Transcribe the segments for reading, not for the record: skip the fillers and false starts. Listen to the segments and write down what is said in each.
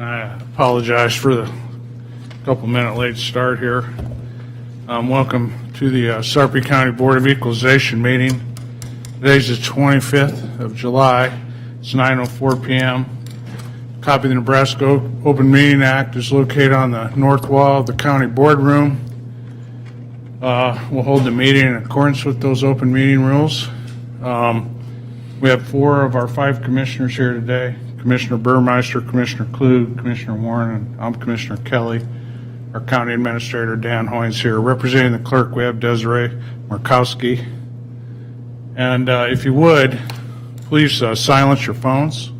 I apologize for the couple-minute late start here. Welcome to the Sarpy County Board of Equalization meeting. Today's the 25th of July. It's 9:04 p.m. Copy of the Nebraska Open Meeting Act is located on the north wall of the county boardroom. We'll hold the meeting in accordance with those open meeting rules. We have 4 of our 5 commissioners here today. Commissioner Burmeister, Commissioner Klug, Commissioner Warren, and I'm Commissioner Kelly. Our County Administrator, Dan Hoynes, here. Representing the Clerk, we have Desiree Markowski. And if you would, please silence your phones,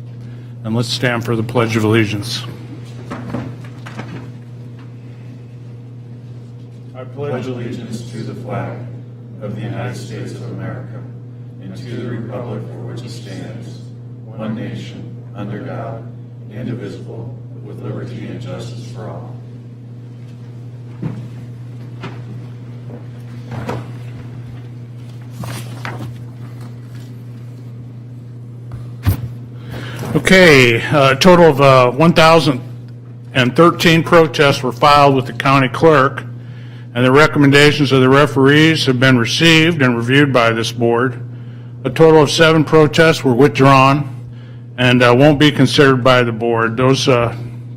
and let's stand for the Pledge of Allegiance. I pledge allegiance to the flag of the United States of America and to the republic for which it stands, one nation, under God, indivisible, with liberty and justice for all. Okay, a total of 1,013 protests were filed with the county clerk, and the recommendations of the referees have been received and reviewed by this board. A total of 7 protests were withdrawn and won't be considered by the board. Those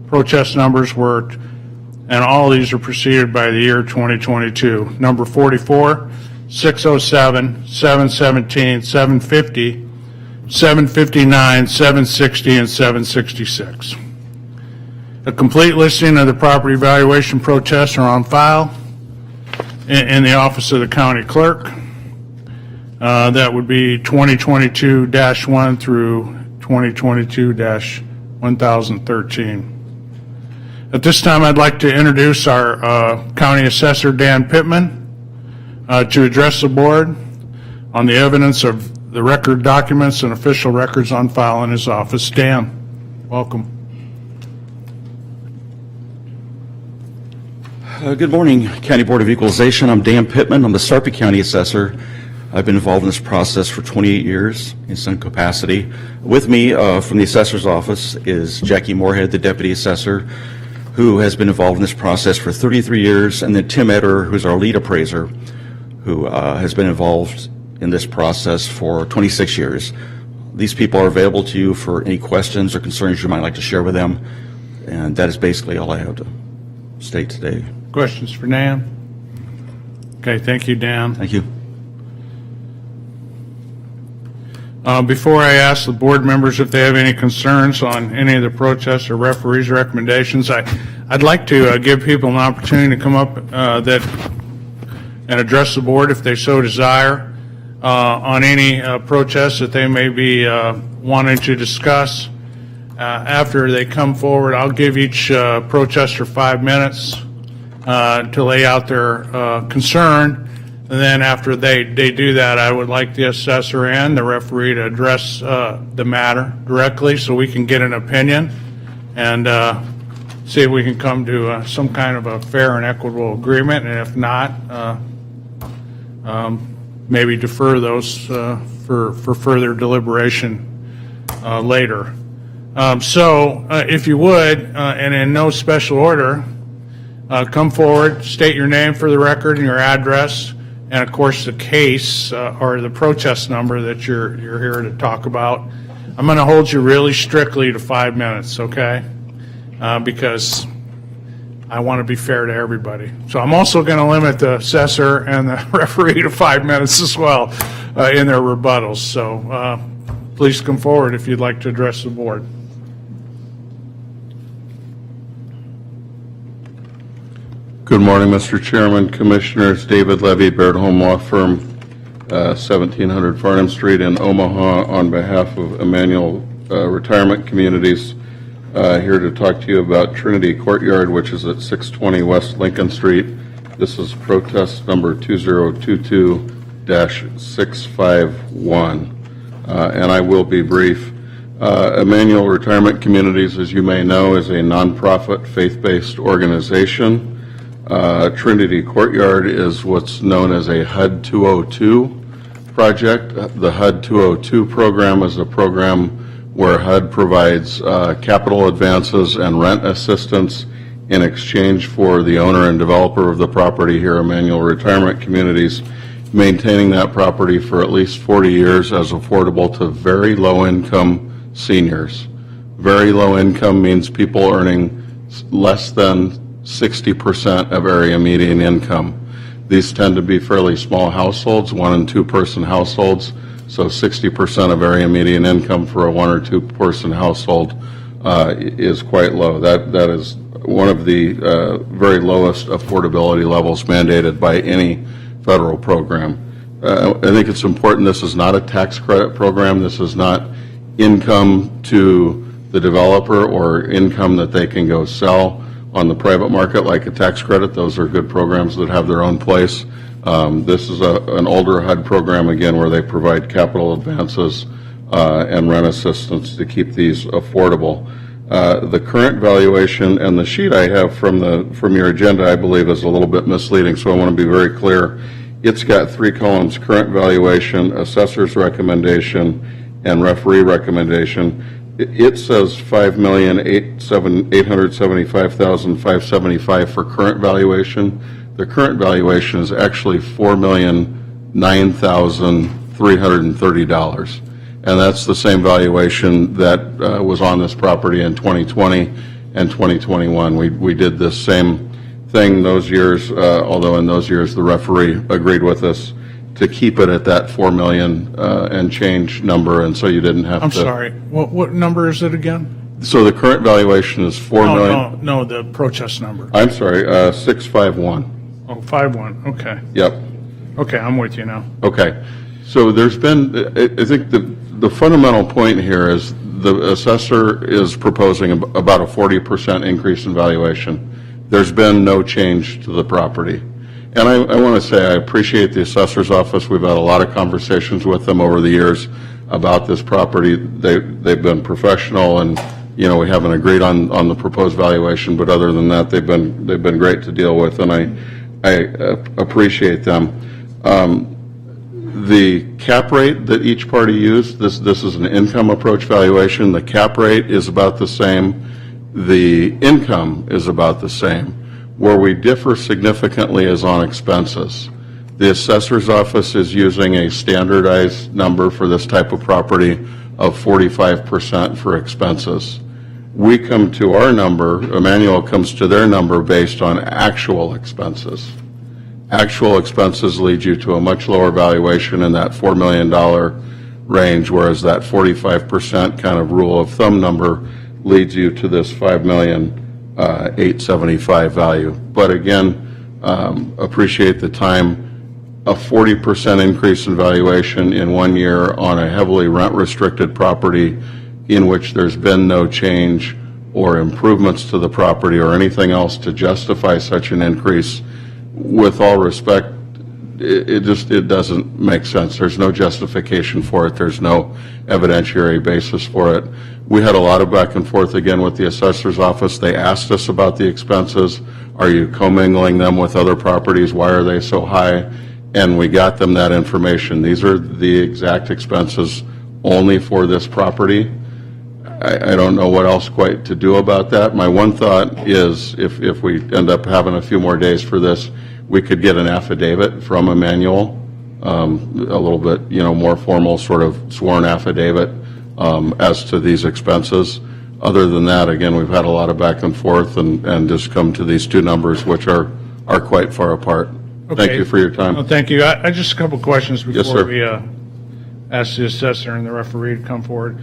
protest numbers were, and all these are preceded by the year 2022. Number 44, 607, 717, 750, 759, 760, and 766. A complete listing of the property valuation protests are on file in the office of the county clerk. That would be 2022-1 through 2022-1013. At this time, I'd like to introduce our County Assessor, Dan Pittman, to address the board on the evidence of the record documents and official records on file in his office. Dan, welcome. Good morning, County Board of Equalization. I'm Dan Pittman. I'm the Sarpy County Assessor. I've been involved in this process for 28 years in some capacity. With me from the Assessor's Office is Jackie Moorhead, the Deputy Assessor, who has been involved in this process for 33 years, and then Tim Eder, who's our lead appraiser, who has been involved in this process for 26 years. These people are available to you for any questions or concerns you might like to share with them, and that is basically all I have to state today. Questions for Dan? Okay, thank you, Dan. Thank you. Before I ask the board members if they have any concerns on any of the protests or referees' recommendations, I'd like to give people an opportunity to come up and address the board if they so desire on any protests that they may be wanting to discuss. After they come forward, I'll give each protester 5 minutes to lay out their concern. And then after they do that, I would like the assessor and the referee to address the matter directly so we can get an opinion and see if we can come to some kind of a fair and equitable agreement. And if not, maybe defer those for further deliberation later. So if you would, and in no special order, come forward, state your name for the record and your address, and of course the case or the protest number that you're here to talk about. I'm going to hold you really strictly to 5 minutes, okay? Because I want to be fair to everybody. So I'm also going to limit the assessor and the referee to 5 minutes as well in their rebuttals. So please come forward if you'd like to address the board. Good morning, Mr. Chairman, Commissioners. David Levy, Baird Home Law Firm, 1700 Farnham Street in Omaha, on behalf of Emmanuel Retirement Communities, here to talk to you about Trinity Courtyard, which is at 620 West Lincoln Street. This is protest number 2022-651, and I will be brief. Emmanuel Retirement Communities, as you may know, is a nonprofit faith-based organization. Trinity Courtyard is what's known as a HUD 202 project. The HUD 202 program is a program where HUD provides capital advances and rent assistance in exchange for the owner and developer of the property, here Emmanuel Retirement Communities, maintaining that property for at least 40 years as affordable to very low-income seniors. Very low income means people earning less than 60% of area median income. These tend to be fairly small households, 1 and 2 person households, so 60% of area median income for a 1 or 2 person household is quite low. That is one of the very lowest affordability levels mandated by any federal program. I think it's important, this is not a tax credit program. This is not income to the developer or income that they can go sell on the private market like a tax credit. Those are good programs that have their own place. This is an older HUD program, again, where they provide capital advances and rent assistance to keep these affordable. The current valuation, and the sheet I have from your agenda, I believe, is a little bit misleading, so I want to be very clear. It's got 3 columns: current valuation, assessor's recommendation, and referee recommendation. It says $5,875,575 for current valuation. The current valuation is actually $4,009,330. And that's the same valuation that was on this property in 2020 and 2021. We did this same thing those years, although in those years the referee agreed with us to keep it at that 4 million and change number, and so you didn't have I'm to. sorry, what number is it again? So the current valuation is 4 million. No, the protest number. I'm sorry, 651. Oh, 5-1, okay. Yep. Okay, I'm with you now. Okay. So there's been, I think the fundamental point here is the assessor is proposing about a 40% increase in valuation. There's been no change to the property. And I want to say I appreciate the assessor's office. We've had a lot of conversations with them over the years about this property. They've been professional, and we haven't agreed on the proposed valuation, but other than that, they've been great to deal with, and I appreciate them. The cap rate that each party used, this is an income approach valuation. The cap rate is about the same. The income is about the same. Where we differ significantly is on expenses. The assessor's office is using a standardized number for this type of property of 45% for expenses. We come to our number, Emmanuel comes to their number based on actual expenses. Actual expenses lead you to a much lower valuation in that $4 million range, whereas that 45% kind of rule of thumb number leads you to this $5,875,000 value. But again, appreciate the time. A 40% increase in valuation in 1 year on a heavily rent-restricted property in which there's been no change or improvements to the property or anything else to justify such an increase, with all respect, it doesn't make sense. There's no justification for it. There's no evidentiary basis for it. We had a lot of back and forth again with the assessor's office. They asked us about the expenses. Are you commingling them with other properties? Why are they so high? And we got them that information. These are the exact expenses only for this property. I don't know what else quite to do about that. My one thought is if we end up having a few more days for this, we could get an affidavit from Emmanuel, a little bit, more formal sort of sworn affidavit as to these expenses. Other than that, again, we've had a lot of back and forth and just come to these two numbers, which are quite far apart. Okay. Thank you for your time. Well, thank you. I just a couple questions Yes, before sir. we ask the assessor and the referee to come forward.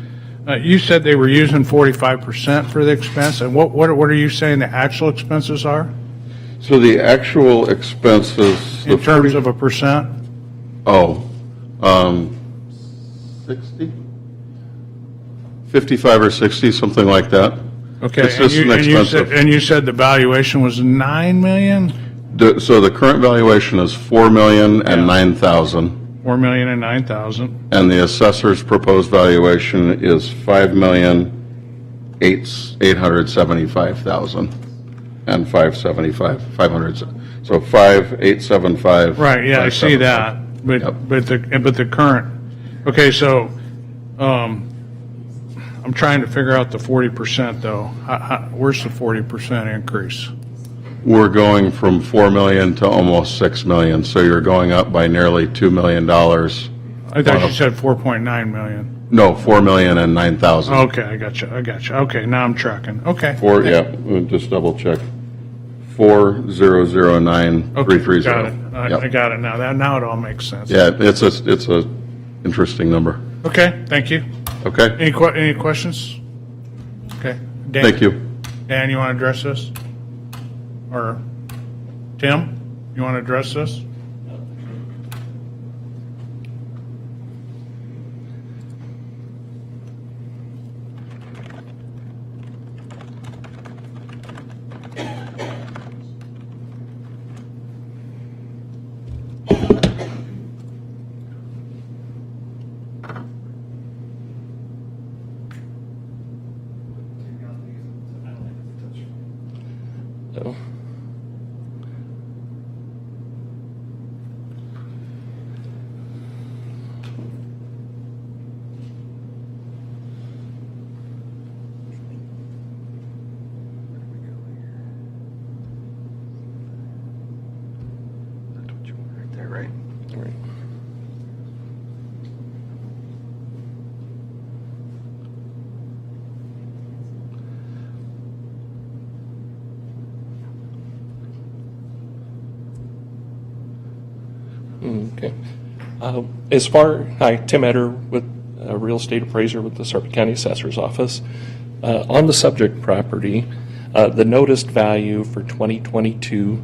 You said they were using 45% for the expense, and what are you saying the actual expenses are So the actual expenses, in terms of a percent? 60? 55 or 60, something like that. Okay, It's just an expensive. and you said the valuation was 9 million? So the current valuation is $4,009,000, 4,009,000. and the assessor's proposed valuation is $5,875,000 and 500. So 5,875. Right, yeah, I see that, but Yep. but the current, okay, so, I'm trying to figure out the 40% though. Where's the 40% increase? We're going from 4 million to almost 6 million, so you're going up by nearly $2 million. I thought you said 4.9 million. No, 4,009,000. Okay, I got you. Okay, now I'm tracking. Okay. Just double check. 4,009,330. Got it. I Yep. got it now. Now it all makes sense. Yeah, it's a interesting number. Okay, thank you. Okay, Any questions? Okay. Dan, thank you. Dan, you want to address this? Or Tim, you want to address this? No. There, right? All right. Okay. Hi, Tim Eder with Real Estate Appraiser with the Sarpy County Assessor's Office. On the subject property, the noticed value for 2022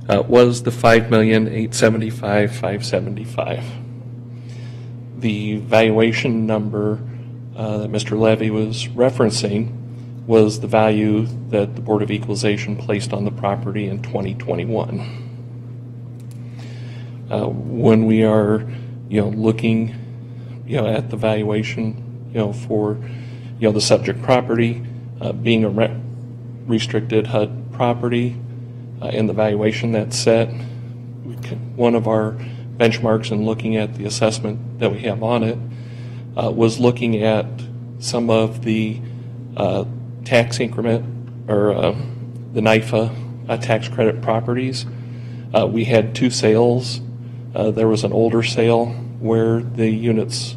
was the $5,875,575. The valuation number that Mr. Levy was referencing was the value that the Board of Equalization placed on the property in 2021. When we are, looking, at the valuation, for, the subject property being a restricted HUD property, and the valuation that's set, one of our benchmarks in looking at the assessment that we have on it was looking at some of the tax increment or the NIFA tax credit properties. We had two sales. There was an older sale where the units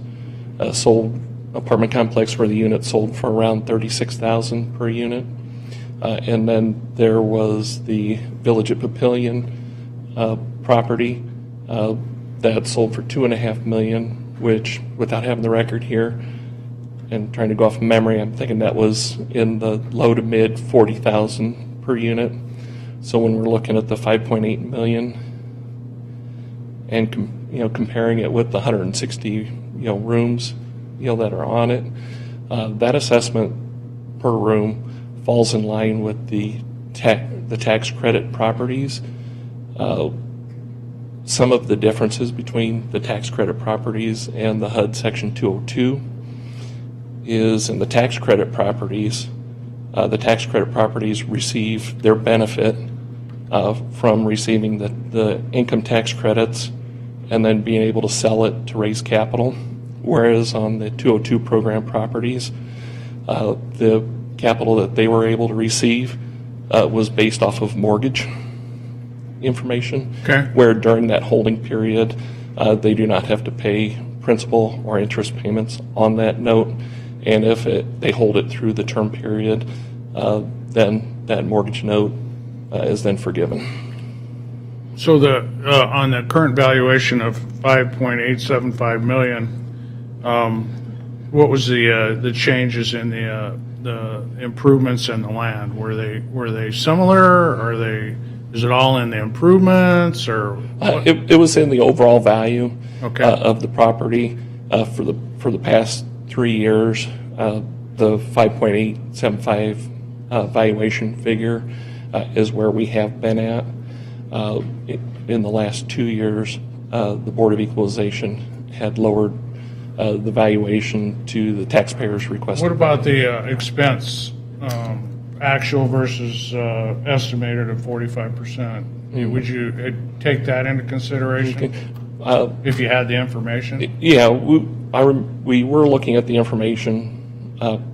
sold, apartment complex where the units sold for around $36,000 per unit. And then there was the Village at Papillion property that sold for $2.5 million, which, without having the record here and trying to go off memory, I'm thinking that was in the low to mid $40,000 per unit. So when we're looking at the 5.8 million and comparing it with the 160 rooms that are on it, that assessment per room falls in line with the tax credit properties. Some of the differences between the tax credit properties and the HUD Section 202 is in the tax credit properties receive their benefit from receiving the income tax credits and then being able to sell it to raise capital, whereas on the 202 program properties, the capital that they were able to receive was based off of mortgage information, where during that holding period, they do not have to pay principal or interest payments on that note, and if they hold it through the term period, then that mortgage note is then forgiven. So on the current valuation of 5.875 million, what was the changes in the improvements in the land? Were they similar? Is it all in the improvements or? It was in the overall value of the property for the past 3 years. The 5.875 valuation figure is where we have been at. In the last 2 years, the Board of Equalization had lowered the valuation to the taxpayers' request. What about the expense, actual versus estimated of 45%? Would you take that into consideration if you had the information? Yeah, we were looking at the information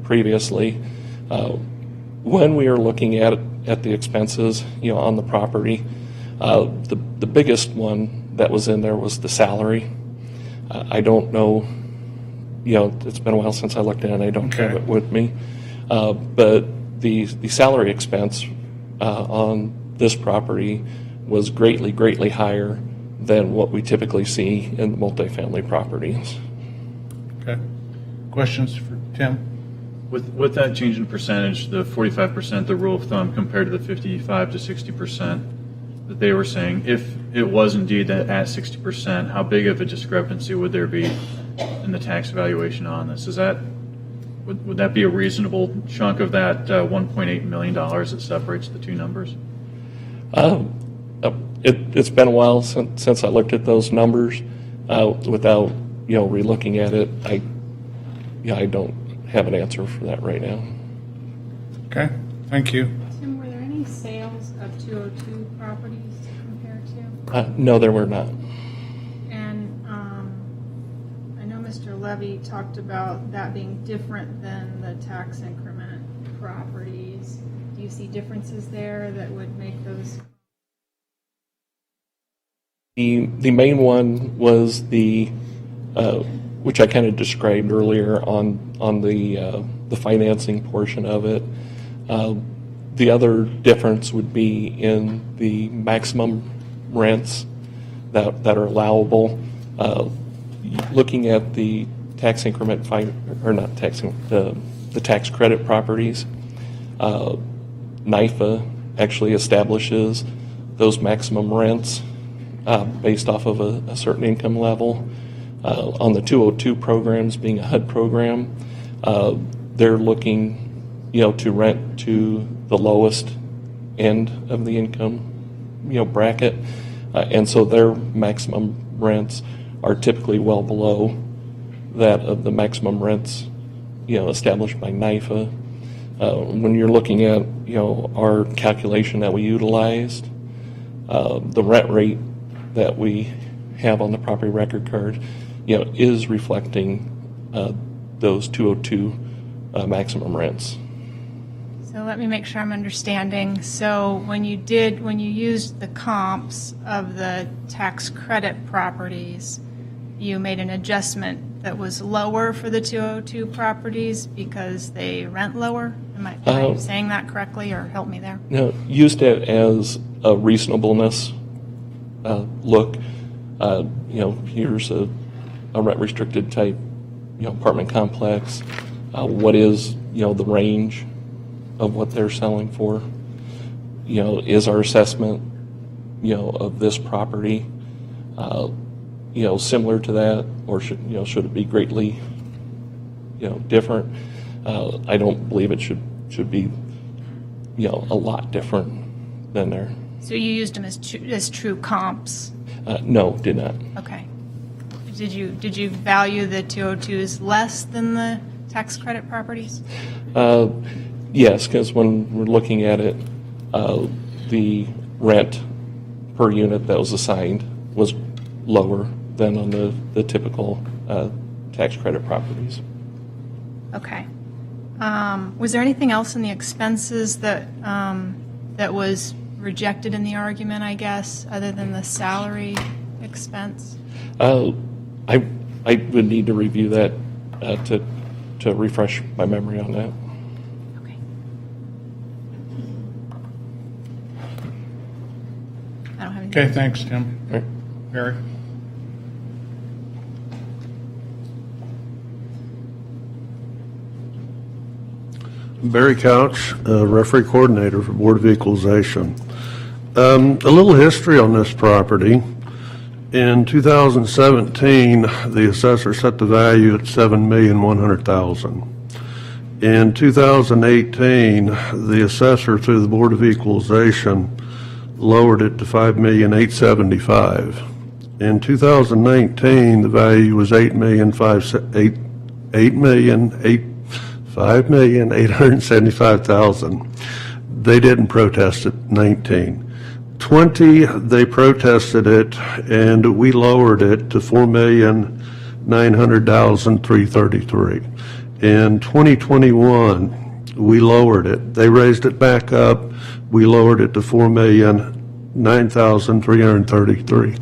previously. When we are looking at the expenses, on the property, the biggest one that was in there was the salary. I don't know, it's been a while since I looked at it, I don't have it with me. But the salary expense on this property was greatly higher than what we typically see in the multifamily properties. Okay. Questions for Tim? With that change in percentage, the 45%, the rule of thumb compared to the 55 to 60% that they were saying, if it was indeed that at 60%, how big of a discrepancy would there be in the tax valuation on this? Would that be a reasonable chunk of that $1.8 million that separates the two numbers? It's been a while since I looked at those numbers. Without re-looking at it, I don't have an answer for that right now. Okay, thank you. Tim, were there any sales of 202 properties to compare to? No, there were not. And I know Mr. Levy talked about that being different than the tax increment properties. Do you see differences there that would make those? The main one was the which I kind of described earlier on the financing portion of it. The other difference would be in the maximum rents that are allowable. Looking at the tax increment the tax credit properties, NIFA actually establishes those maximum rents based off of a certain income level. On the 202 programs, being a HUD program, they're looking, to rent to the lowest end of the income, bracket, and so their maximum rents are typically well below that of the maximum rents, established by NIFA. When you're looking at, our calculation that we utilized, the rent rate that we have on the property record card, is reflecting those 202 maximum rents. So let me make sure I'm understanding. So when you used the comps of the tax credit properties, you made an adjustment that was lower for the 202 properties because they rent lower? Am I saying that correctly, or help me there? Used it as a reasonableness look. Here's a rent restricted type, apartment complex. What is, the range of what they're selling for? Is our assessment, of this property, similar to that, or should it be greatly, different? I don't believe it should be, a lot different than there. So you used them as true comps? No, did not. Okay. Did you value the 202s less than the tax credit properties? Yes, because when we're looking at it, the rent per unit that was assigned was lower than on the typical tax credit properties. Okay. Was there anything else in the expenses that was rejected in the argument, I guess, other than the salary expense? I would need to review that to refresh my memory on that. Okay. I don't have anything. Okay, thanks, Tim. All right. Barry? Barry Couch, referee coordinator for Board of Equalization. A little history on this property. In 2017, the assessor set the value at $7,100,000. In 2018, the assessor, through the Board of Equalization, lowered it to $5,875,000. In 2019, the value was $5,875,000. They didn't protest it. 19. 20, they protested it, and we lowered it to $4,900,333. In 2021, we lowered it. They raised it back up. We lowered it to $4,009,333.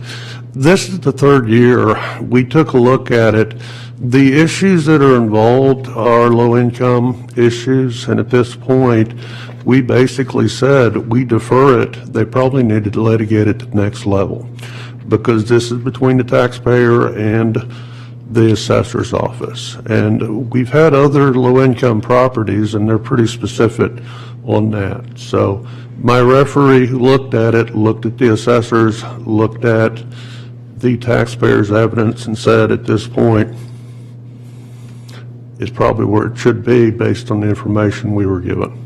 This is the third year we took a look at it. The issues that are involved are low-income issues, and at this point, we basically said we defer it. They probably needed to litigate it to the next level because this is between the taxpayer and the assessor's office. And we've had other low-income properties, and they're pretty specific on that. So my referee who looked at it, looked at the assessors, looked at the taxpayer's evidence and said at this point, it's probably where it should be based on the information we were given.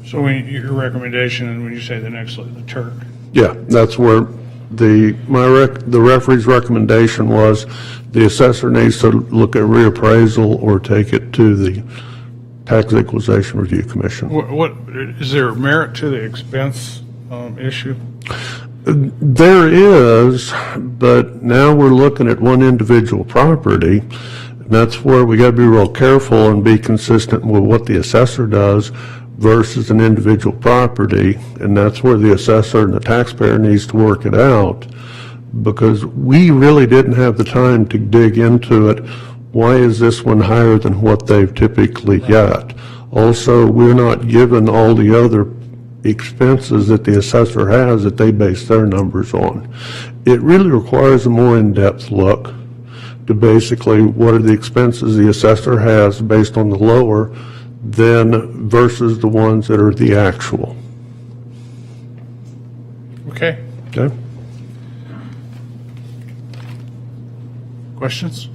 So your recommendation, and when you say the next, the Turk? Yeah, that's where the referee's recommendation was the assessor needs to look at reappraisal or take it to the Tax Equalization Review Commission. What is there merit to the expense issue? There is, but now we're looking at one individual property. And that's where we got to be real careful and be consistent with what the assessor does versus an individual property. And that's where the assessor and the taxpayer needs to work it out, because we really didn't have the time to dig into it. Why is this one higher than what they've typically got? Also, we're not given all the other expenses that the assessor has that they base their numbers on. It really requires a more in-depth look to basically what are the expenses the assessor has based on the lower than versus the ones that are the actual. Okay. Okay? Questions?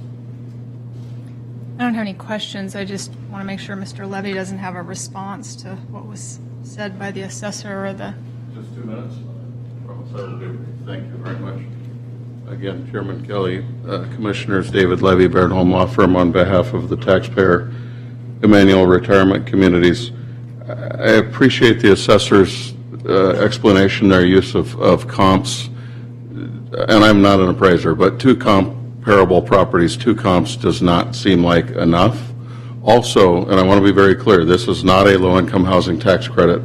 I don't have any questions. I just want to make sure Mr. Levy doesn't have a response to what was said by the assessor or the... Just 2 minutes. Thank you very much. Again, Chairman Kelly, Commissioners, David Levy, Baird-Holm Law Firm, on behalf of the taxpayer Emmanuel Retirement Communities. I appreciate the assessor's explanation, their use of comps, and I'm not an appraiser, but 2 comparable properties, 2 comps does not seem like enough. Also, and I want to be very clear, this is not a low-income housing tax credit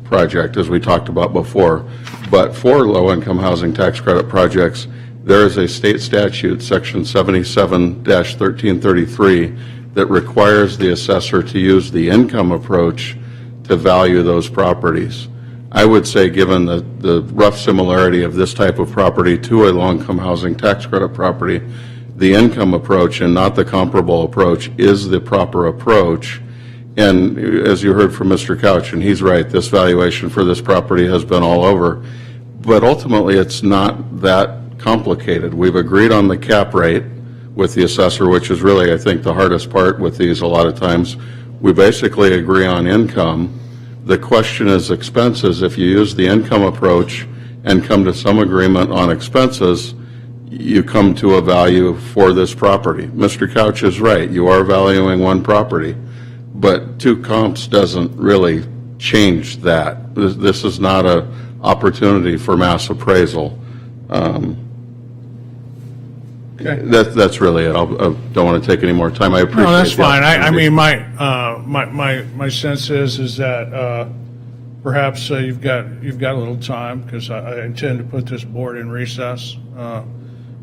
project, as we talked about before, but for low-income housing tax credit projects, there is a state statute, section 77-1333, that requires the assessor to use the income approach to value those properties. I would say, given the rough similarity of this type of property to a low-income housing tax credit property, the income approach and not the comparable approach is the proper approach. And as you heard from Mr. Couch, and he's right, this valuation for this property has been all over. But ultimately, it's not that complicated. We've agreed on the cap rate with the assessor, which is really, I think, the hardest part with these a lot of times. We basically agree on income. The question is expenses. If you use the income approach and come to some agreement on expenses, you come to a value for this property. Mr. Couch is right. You are valuing one property, but 2 comps doesn't really change that. This is not an opportunity for mass appraisal. Okay. That's really it. I don't want to take any more time. I appreciate it. No, that's fine. I mean, my sense is that perhaps you've got a little time, because I intend to put this board in recess.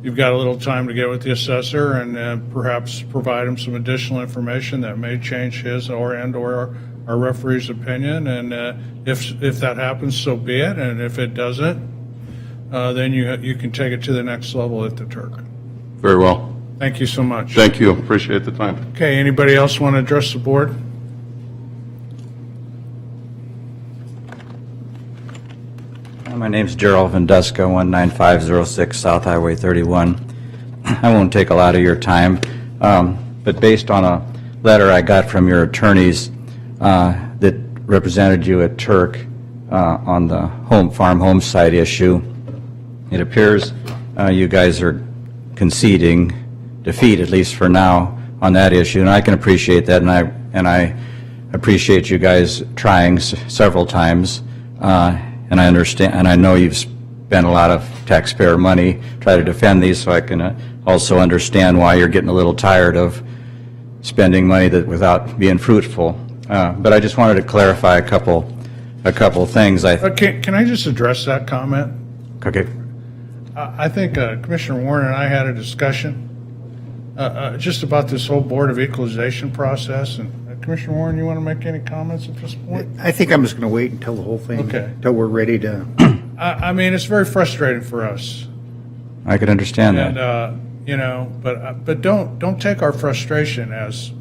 You've got a little time to get with the assessor and perhaps provide him some additional information that may change his or our referee's opinion. And if that happens, so be it. And if it doesn't, then you can take it to the next level at the Turk. Very well. Thank you so much. Thank you. Appreciate the time. Okay, anybody else want to address the board? My name's Gerald Vanduska, 19506 South Highway 31. I won't take a lot of your time, but based on a letter I got from your attorneys that represented you at Turk on the farm home site issue, it appears you guys are conceding defeat, at least for now, on that issue, and I can appreciate that, and I appreciate you guys trying several times, and I understand, and I know you've spent a lot of taxpayer money trying to defend these, so I can also understand why you're getting a little tired of spending money that without being fruitful. But I just wanted to clarify a couple things. Can I just address that comment? Okay. I think Commissioner Warren and I had a discussion just about this whole Board of Equalization process. And Commissioner Warren, you want to make any comments at this point? I think I'm just going to wait until the whole thing, Okay. until we're ready to. I mean, it's very frustrating for us. I could understand And, that. but don't take our frustration as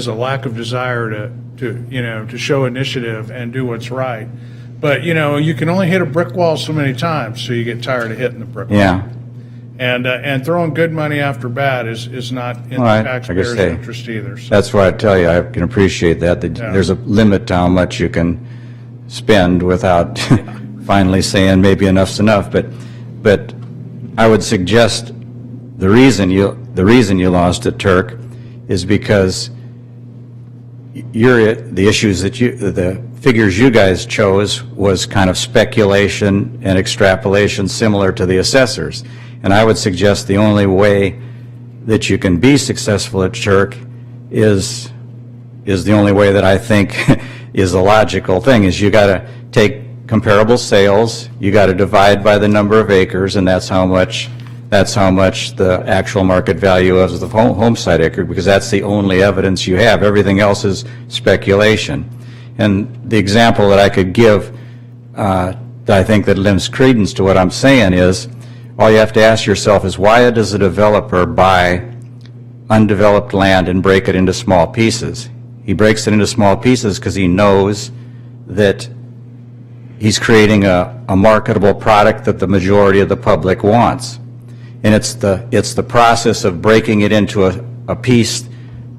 a lack of desire to show initiative and do what's right. But, you can only hit a brick wall so many times, so you get tired of hitting the brick wall. Yeah. And throwing good money after bad is not in Well, the I taxpayer's say, interest either. So, That's why I tell you, I can appreciate that. Yeah. There's a limit to how much you can spend without finally saying maybe enough's enough. But I would suggest the reason you lost at Turk is because the figures you guys chose was kind of speculation and extrapolation similar to the assessors. And I would suggest the only way that you can be successful at Turk is the only way that I think is the logical thing, is you got to take comparable sales, you got to divide by the number of acres, and that's how much the actual market value of the home site acre, because that's the only evidence you have. Everything else is speculation. And the example that I could give that I think that lends credence to what I'm saying is, all you have to ask yourself is, why does a developer buy undeveloped land and break it into small pieces? He breaks it into small pieces because he knows that he's creating a marketable product that the majority of the public wants. And it's the process of breaking it into a piece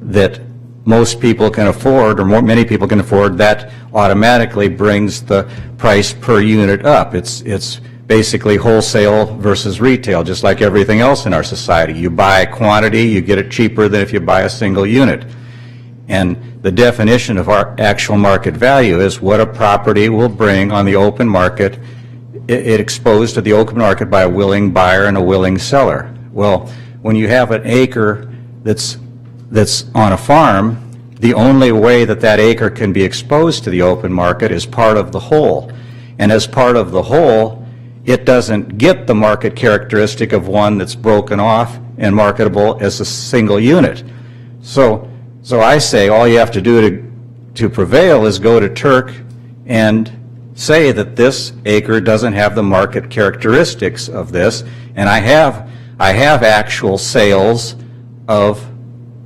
that most people can afford, or many people can afford, that automatically brings the price per unit up. It's basically wholesale versus retail, just like everything else in our society. You buy quantity, you get it cheaper than if you buy a single unit. And the definition of our actual market value is what a property will bring on the open market, it exposed to the open market by a willing buyer and a willing seller. Well, when you have an acre that's on a farm, the only way that acre can be exposed to the open market is part of the whole. And as part of the whole, it doesn't get the market characteristic of one that's broken off and marketable as a single unit. So I say all you have to do to prevail is go to Turk and say that this acre doesn't have the market characteristics of this, and I have actual sales of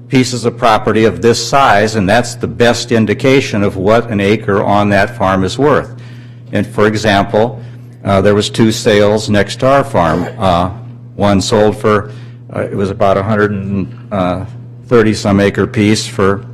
pieces of property of this size, and that's the best indication of what an acre on that farm is worth. And for example, there was 2 sales next to our farm. One sold for, it was about 130 some acre piece for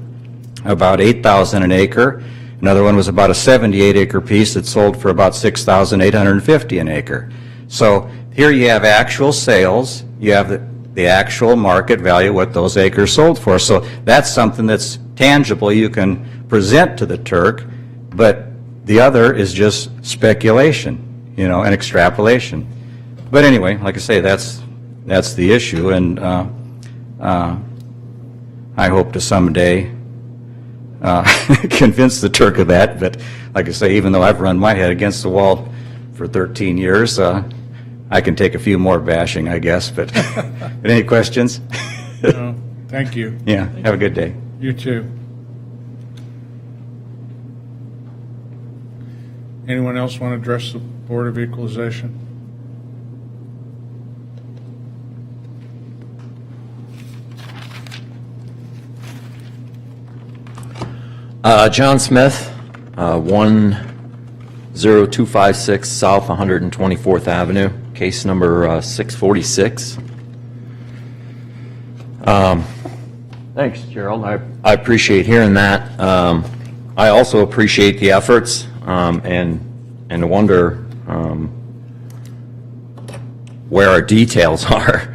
about $8,000 an acre. Another one was about a 78 acre piece that sold for about $6,850 an acre. So here you have actual sales, you have the actual market value, what those acres sold for. So that's something that's tangible you can present to the Turk, but the other is just speculation, and extrapolation. But anyway, like I say, that's the issue, and I hope to someday convince the Turk of that. But like I say, even though I've run my head against the wall for 13 years, I can take a few more bashing, I guess. But any questions? No, thank you. Yeah, have a good day. You too. Anyone else want to address the Board of Equalization? John Smith, 10256 South 124th Avenue, case number 646. Thanks, Gerald. I appreciate hearing that. I also appreciate the efforts and wonder where our details are.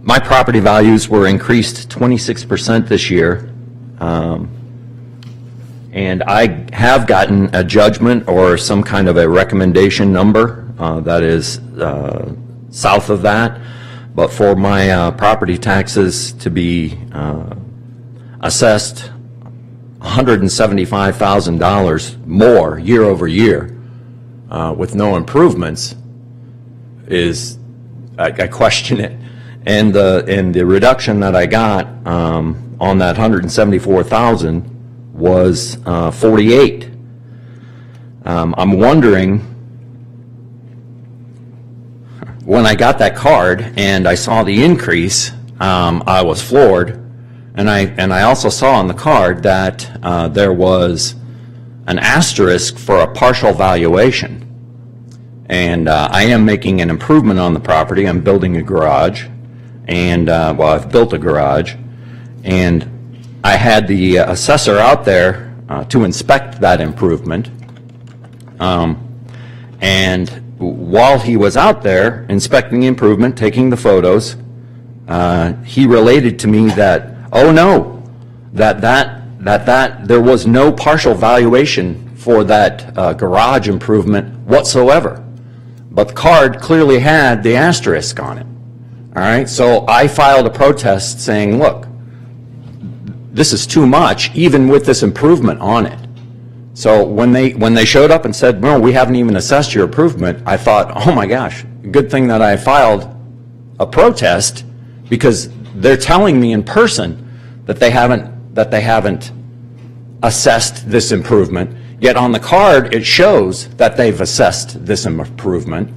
My property values were increased 26% this year. And I have gotten a judgment or some kind of a recommendation number that is south of that. but for my property taxes to be assessed $175,000 more year over year with no improvements is, I question it. And the reduction that I got on that 174,000 was 48. I'm wondering, when I got that card and I saw the increase, I was floored. And I also saw on the card that there was an asterisk for a partial valuation. And I am making an improvement on the property. I'm building a garage. And, well, I've built a garage. And I had the assessor out there to inspect that improvement. And while he was out there inspecting the improvement, taking the photos, he related to me that, oh no, that there was no partial valuation for that garage improvement whatsoever. But the card clearly had the asterisk on it. All right, so I filed a protest saying, look, this is too much, even with this improvement on it. So when they showed up and said, no, we haven't even assessed your improvement, I thought, oh my gosh, good thing that I filed a protest, because they're telling me in person that they haven't assessed this improvement, yet on the card it shows that they've assessed this improvement.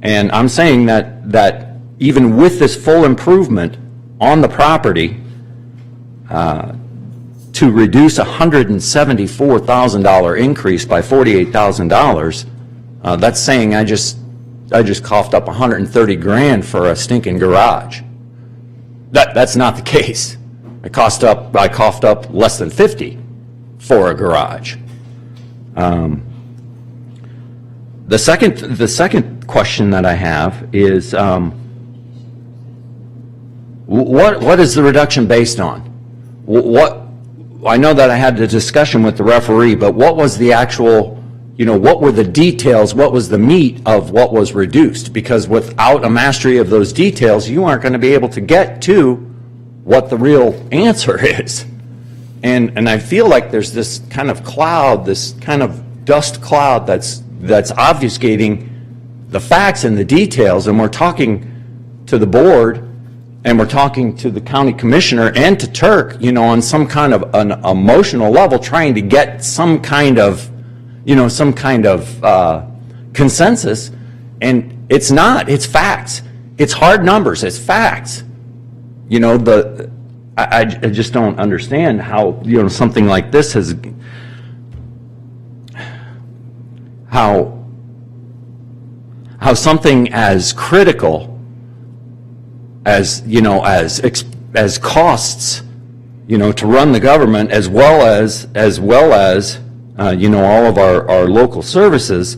And I'm saying that even with this full improvement on the property, to reduce a $174,000 increase by $48,000, that's saying I just coughed up 130 grand for a stinking garage. That's not the case. I coughed up less than 50 for a garage. The second question that I have is, what is the reduction based on? What, I know that I had the discussion with the referee, but what was the actual, what were the details, what was the meat of what was reduced? Because without a mastery of those details, you aren't going to be able to get to what the real answer is. And I feel like there's this kind of cloud, this kind of dust cloud that's obfuscating the facts and the details, and we're talking to the board, and we're talking to the county commissioner and to Turk, on some kind of an emotional level, trying to get some kind of consensus, and it's not. It's facts. It's hard numbers. It's facts. I just don't understand how something like this has how something as critical as as costs, to run the government, as well as all of our local services,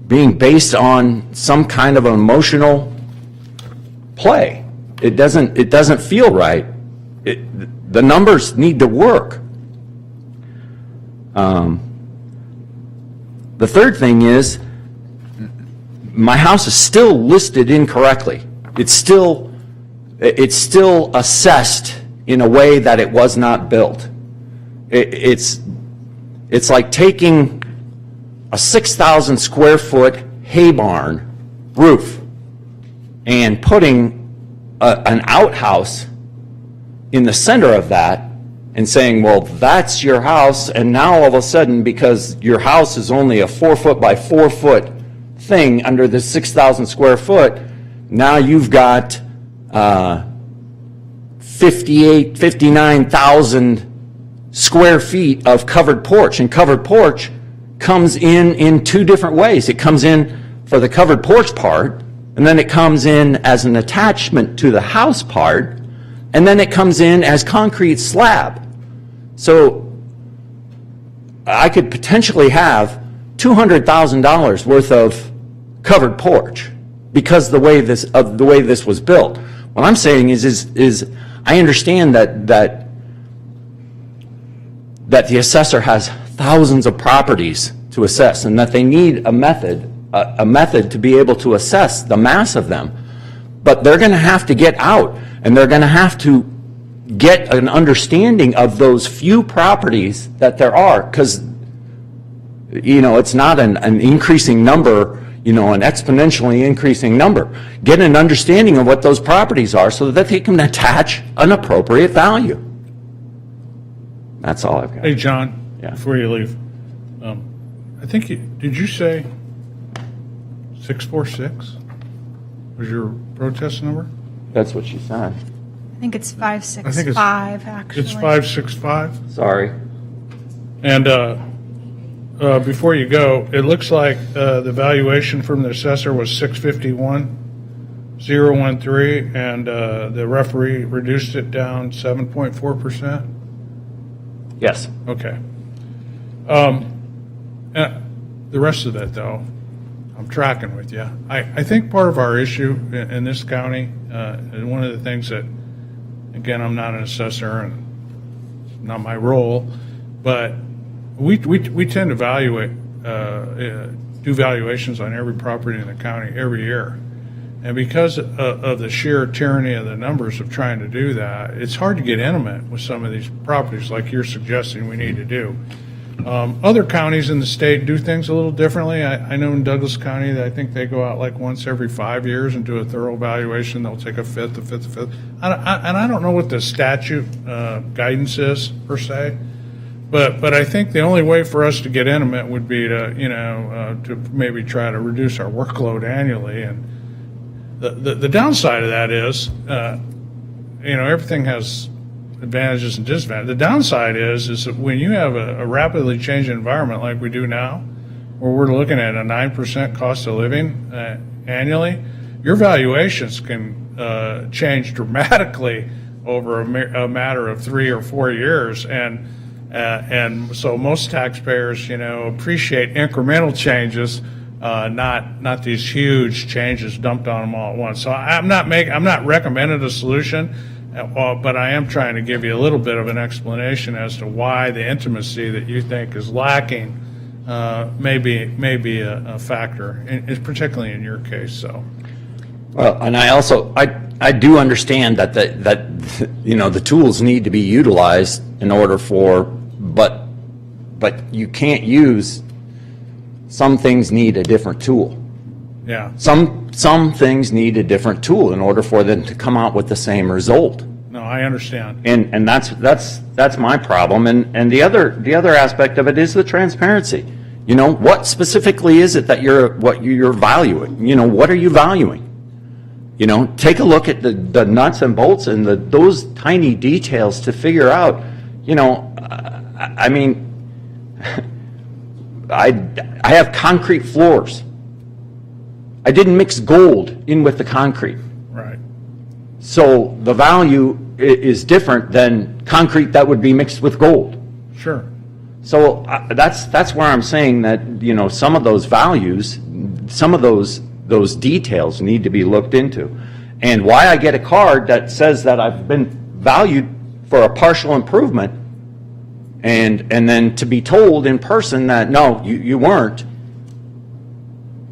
being based on some kind of emotional play. It doesn't feel right. The numbers need to work. The third thing is, my house is still listed incorrectly. It's still assessed in a way that it was not built. It's like taking a 6,000 square foot hay barn roof and putting an outhouse in the center of that and saying, well, that's your house, and now all of a sudden, because your house is only a 4 foot by 4 foot thing under the 6,000 square foot, now you've got 59,000 square feet of covered porch, and covered porch comes in two different ways. It comes in for the covered porch part, and then it comes in as an attachment to the house part, and then it comes in as concrete slab. So I could potentially have $200,000 worth of covered porch because the way this was built. What I'm saying is I understand that the assessor has thousands of properties to assess, and that they need a method to be able to assess the mass of them. but they're going to have to get out, and they're going to have to get an understanding of those few properties that there are, because, it's not an increasing number, an exponentially increasing number. Get an understanding of what those properties are so that they can attach an appropriate value. That's all I've got. Hey, John, Yeah. before you leave, I think did you say 646 was your protest number? That's what she said. I think it's I think 565, actually. It's 565. Sorry. And before you go, it looks like the valuation from the assessor was 651,013, and the referee reduced it down 7.4%. Yes. Okay. The rest of it, though, I'm tracking with you. I think part of our issue in this county, and one of the things that, again, I'm not an assessor and not my role, but we tend to evaluate, do valuations on every property in the county every year. And because of the sheer tyranny of the numbers of trying to do that, it's hard to get intimate with some of these properties like you're suggesting we need to do. Other counties in the state do things a little differently. I know in Douglas County, I think they go out like once every 5 years and do a thorough evaluation. They'll take a fifth. And I don't know what the statute guidance is per se, but I think the only way for us to get intimate would be to to maybe try to reduce our workload annually. And the downside of that is, everything has advantages and disadvantages. The downside is that when you have a rapidly changing environment like we do now, where we're looking at a 9% cost of living annually, your valuations can change dramatically over a matter of 3 or 4 years, and so most taxpayers, appreciate incremental changes, not these huge changes dumped on them all at once. So I'm not recommending a solution. But I am trying to give you a little bit of an explanation as to why the intimacy that you think is lacking may be a factor, particularly in your case. So, Well, and I do understand that the tools need to be utilized in order but you can't use. Some things need a different tool. yeah, Some things need a different tool in order for them to come out with the same result. no, I understand. And that's my problem. And the other aspect of it is the transparency. What specifically is it that you're valuing? What are you valuing? Take a look at the nuts and bolts and those tiny details to figure out. I mean, I have concrete floors. I didn't mix gold in with the concrete. Right. So the value is different than concrete that would be mixed with gold. Sure. So that's where I'm saying that, some of those values, some of those details need to be looked into. And why I get a card that says that I've been valued for a partial improvement, and then to be told in person that, no, you weren't,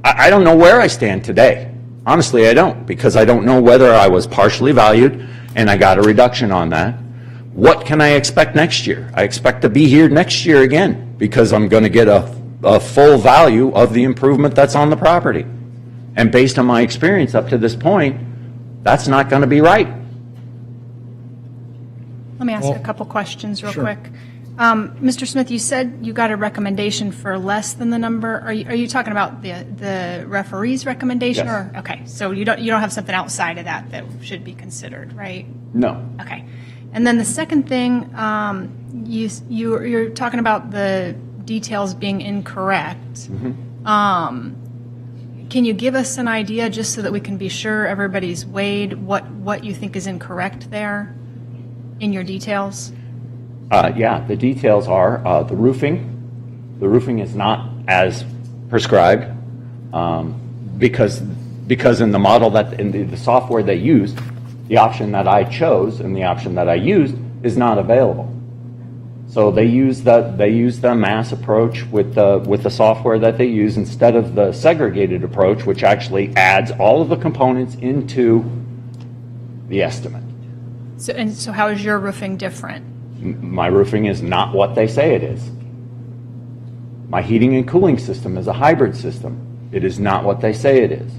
I don't know where I stand today. Honestly, I don't, because I don't know whether I was partially valued and I got a reduction on that. What can I expect next year? I expect to be here next year again because I'm going to get a full value of the improvement that's on the property. And based on my experience up to this point, that's not going to be right. Let me ask Well, a couple questions real sure. quick. Mr. Smith, you said you got a recommendation for less than the number. Are you talking about the referee's recommendation? Yes. Or okay, so you don't have something outside of that should be considered, right? No. Okay. And then the second thing, you're talking about the details being incorrect. Can you give us an idea, just so that we can be sure everybody's weighed, what you think is incorrect there in your details? Yeah, the details are the roofing. The roofing is not as prescribed because in the model in the software they used, the option that I chose and the option that I used is not available. So they use the mass approach with the software that they use instead of the segregated approach, which actually adds all of the components into the estimate. So how is your roofing different? My roofing is not what they say it is. My heating and cooling system is a hybrid system. It is not what they say it is.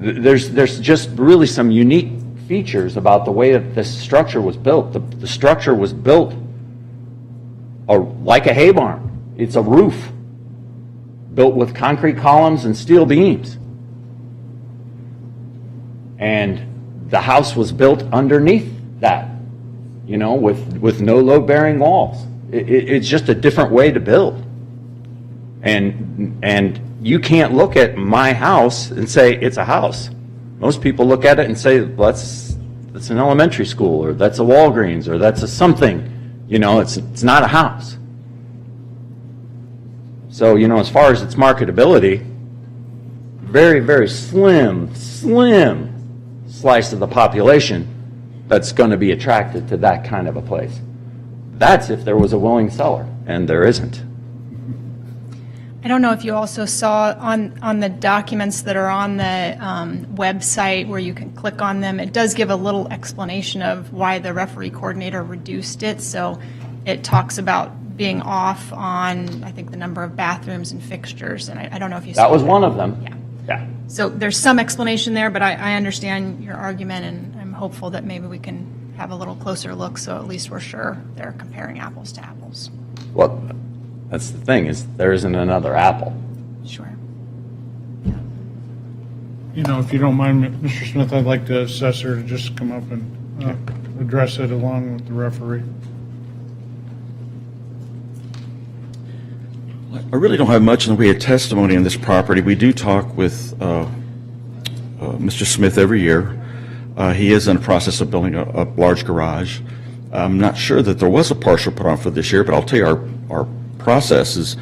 There's just really some unique features about the way that this structure was built. The structure was built like a hay barn. It's a roof built with concrete columns and steel beams. And the house was built underneath that, with no load-bearing walls. It's just a different way to build. And you can't look at my house and say it's a house. Most people look at it and say, well, that's an elementary school, or that's a Walgreens, or that's a something. It's not a house. So, as far as its marketability, very, very slim slice of the population that's going to be attracted to that kind of a place. That's if there was a willing seller, and there isn't. I don't know if you also saw on the documents that are on the website where you can click on them, it does give a little explanation of why the referee coordinator reduced it. So it talks about being off on, I think, the number of bathrooms and fixtures, and I don't know if you saw That was one of them. Yeah. So there's some explanation there, but I understand your argument, and I'm hopeful that maybe we can have a little closer look so at least we're sure they're comparing apples to apples. Well, that's the thing, is there isn't another Apple. Sure. If you don't mind, Mr. Smith, I'd like the assessor to just come up and address it along with the referee. I really don't have much in the way of testimony on this property. We do talk with Mr. Smith every year. He is in the process of building a large garage. I'm not sure that there was a partial put on for this year, but I'll tell you our process is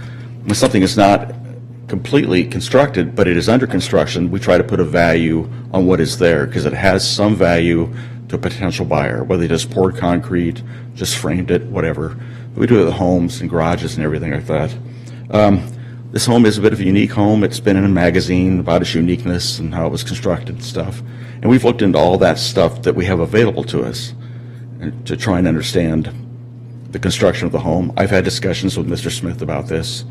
when something is not completely constructed, but it is under construction, we try to put a value on what is there because it has some value to a potential buyer, whether they just poured concrete, just framed it, whatever. We do it with homes and garages and everything like that. This home is a bit of a unique home. It's been in a magazine about its uniqueness and how it was constructed and stuff. And we've looked into all that stuff that we have available to us and to try and understand the construction of the home. I've had discussions with Mr. Smith about this.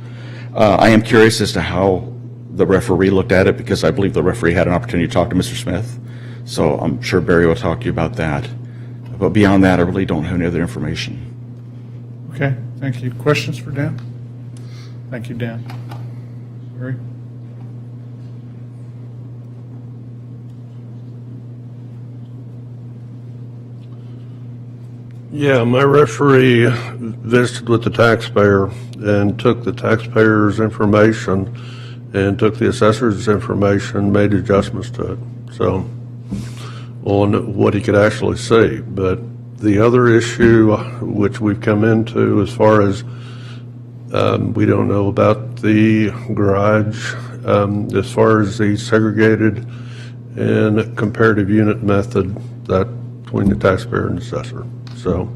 I am curious as to how the referee looked at it because I believe the referee had an opportunity to talk to Mr. Smith. So I'm sure Barry will talk to you about that. But beyond that, I really don't have any other information. Okay, thank you. Questions for Dan? Thank you, Dan. Barry? Yeah, my referee visited with the taxpayer and took the taxpayer's information and took the assessor's information, made adjustments to it. So, on what he could actually see. But the other issue, which we've come into as far as we don't know about the garage, as far as the segregated and comparative unit method, that between the taxpayer and the assessor. So,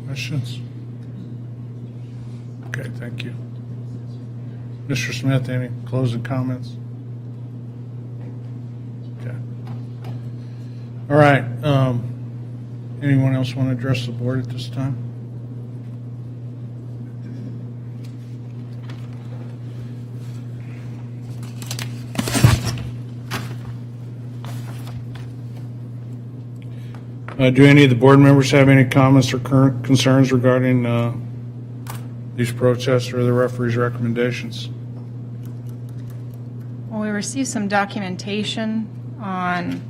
Questions? Okay, thank you. Mr. Smith, any closing comments? Okay. All right. Anyone else want to address the board at this time? Do any of the board members have any comments or current concerns regarding these protests or the referee's recommendations? Well, we received some documentation on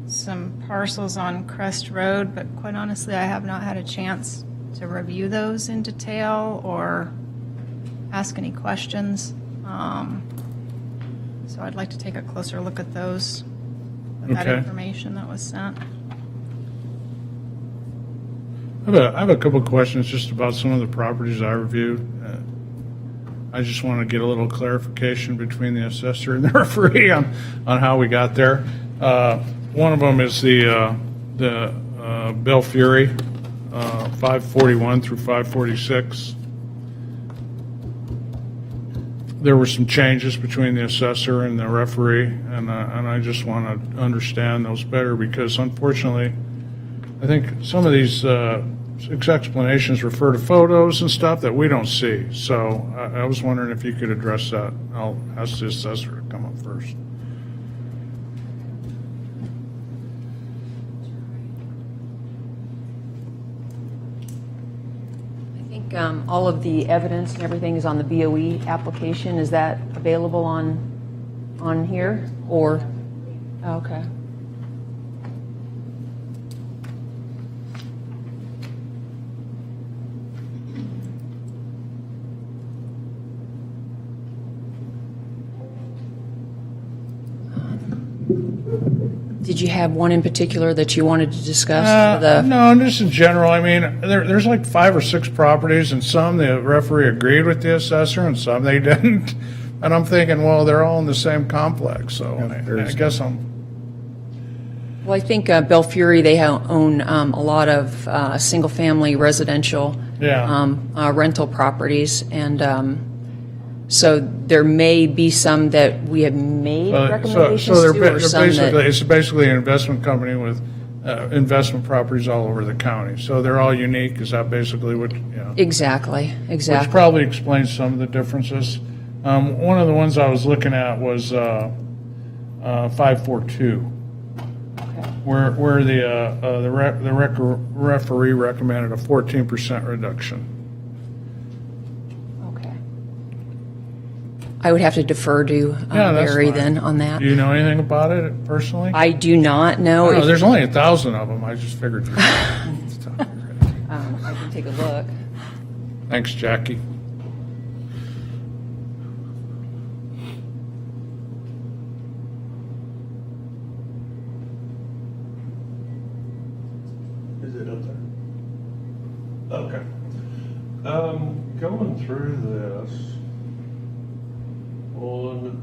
some parcels on Crest Road, but quite honestly, I have not had a chance to review those in detail or ask any questions. So I'd like to take a closer look at those, that Okay. information that was sent. I have a couple of questions just about some of the properties I reviewed. I just want to get a little clarification between the assessor and the referee on how we got there. One of them is the Bell Fury, 541 through 546. There were some changes between the assessor and the referee, and I just want to understand those better, because unfortunately, I think some of these explanations refer to photos and stuff that we don't see. So I was wondering if you could address that. I'll ask the assessor to come up first. I think all of the evidence and everything is on the BOE application. Is that available on here, or? Okay. Did you have one in particular that you wanted to discuss? No, just in general. I mean, there's like 5 or 6 properties, and some the referee agreed with the assessor, and some they didn't. And I'm thinking, well, they're all in the same complex, so I guess I'm. Well, I think Bell Fury, they own a lot of single-family residential rental properties, and so there may be some that we have made recommendations to, or some that... It's basically an investment company with investment properties all over the county. So they're all unique. Is that basically what? Yeah. Exactly. Which probably explains some of the differences. One of the ones I was looking at was 542, where the referee recommended a 14% reduction. I would have to defer to Barry fine. then on that. Do you know anything about it personally? I do not know. No, there's only 1,000 of them. I just figured. I can take a look. Thanks, Jackie. Is it up there? Okay. Going through this, on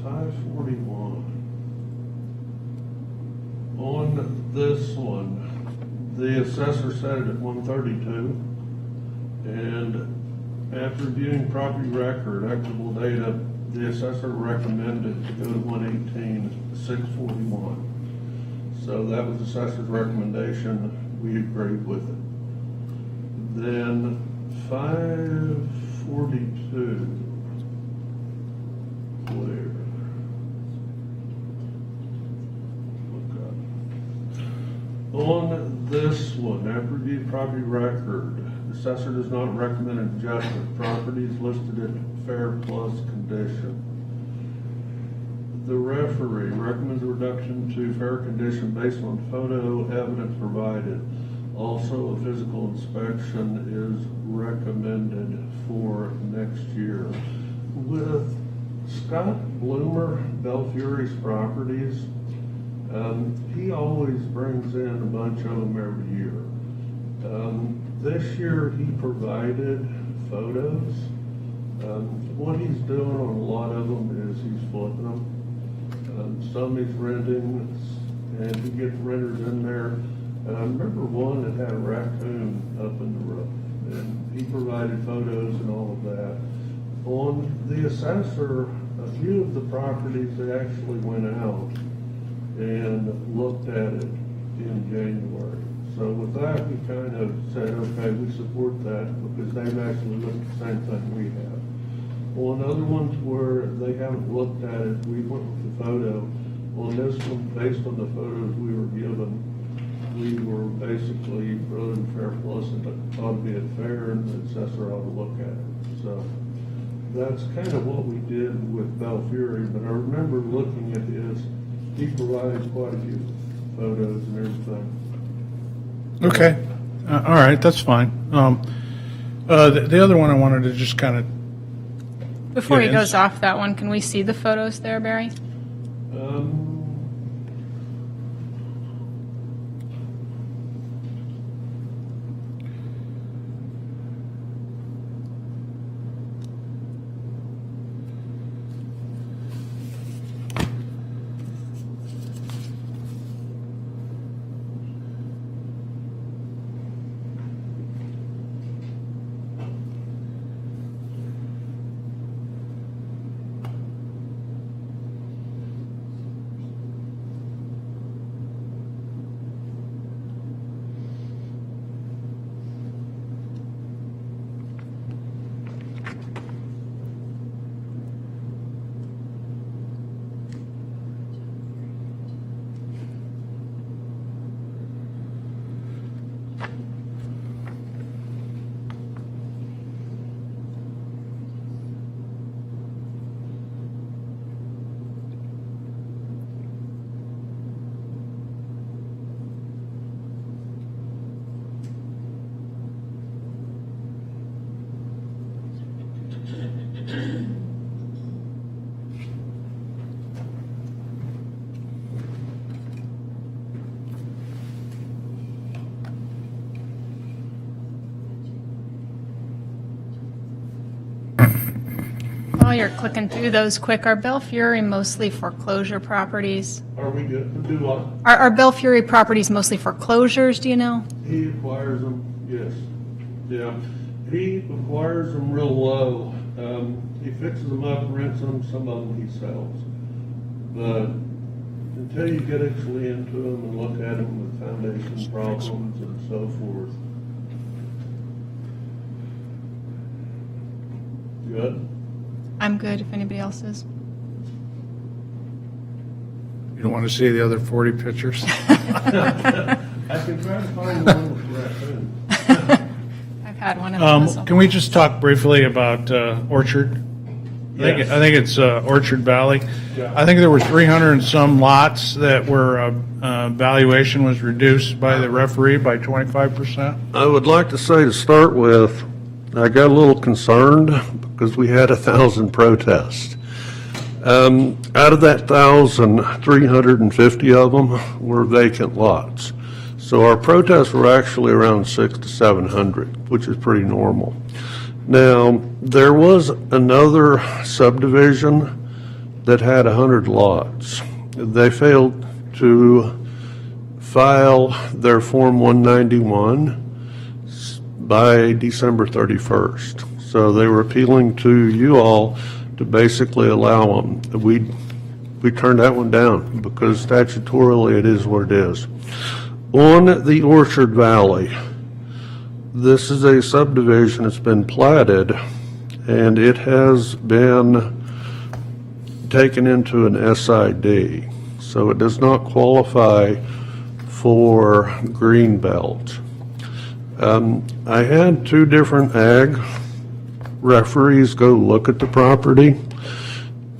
541, on this one, the assessor set it at 132, and after viewing property record, equitable data, the assessor recommended to go to 118, 641. So that was the assessor's recommendation. We agreed with it. Then 542. Where? On this one, after reviewed property record, the assessor does not recommend an adjustment. Property is listed at fair plus condition. The referee recommends a reduction to fair condition based on photo evidence provided. Also, a physical inspection is recommended for next year. With Scott Bloomer, Bell Fury's properties, he always brings in a bunch of them every year. This year he provided photos. What he's doing on a lot of them is he's flipping them. Some he's renting, and he gets renters in there. And I remember one that had a raccoon up in the roof, and he provided photos and all of that. On the assessor, a few of the properties, they actually went out and looked at it in January. So with that, we kind of said, okay, we support that because they've actually looked at the same thing we have. On other ones where they haven't looked at it, we went with the photo. On this one, based on the photos we were given, we were basically rather than fair plus, and thought it'd be at fair, and the assessor ought to look at it. So that's kind of what we did with Bell Fury. But I remember looking at his, he provides quite a few photos and everything. Okay. All right, that's fine. The other one I wanted to just kind of. Before he Yes. goes off that one, can we see the photos there, Barry? While you're clicking through those quick, are Belfiore mostly foreclosure properties? Are we good? Do what? Are Belfiore properties mostly foreclosures, do you know? He acquires them, yes. Yeah. He acquires them real low. He fixes them up, rents them, some of them he sells. But until you get actually into them and look at them with foundation problems and so forth. Good? I'm good if anybody else is. You don't want to see the other 40 pictures? I can try to find one with raccoon. I've had one of them. Can we just talk briefly about Orchard? Yes. I think it's Orchard Valley. Yeah. I think there were 300 and some lots that were valuation was reduced by the referee by 25%. I would like to say to start with, I got a little concerned because we had 1,000 protests. Out of that 1,000, 350 of them were vacant lots. So our protests were actually around 600 to 700, which is pretty normal. Now, there was another subdivision that had 100 lots. They failed to file their Form 191 by December 31st. So they were appealing to you all to basically allow them. We turned that one down because statutorily it is what it is. On the Orchard Valley, this is a subdivision that's been platted, and it has been taken into an SID. So it does not qualify for Greenbelt. I had two different ag referees go look at the property.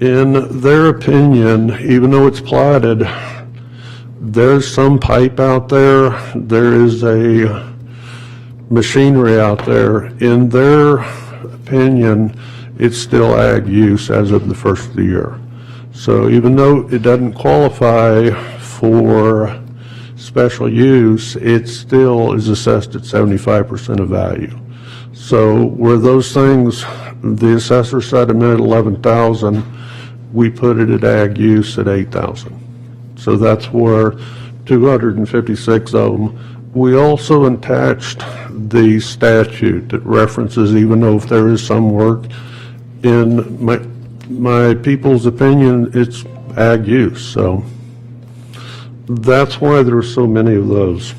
In their opinion, even though it's platted, there's some pipe out there, there is a machinery out there. In their opinion, it's still ag use as of the first of the year. So even though it doesn't qualify for special use, it still is assessed at 75% of value. So where those things, the assessor set them at 11,000, we put it at ag use at 8,000. So that's where 256 of them. We also attached the statute that references, even though if there is some work, in my people's opinion, it's ag use. So that's why there are so many of those.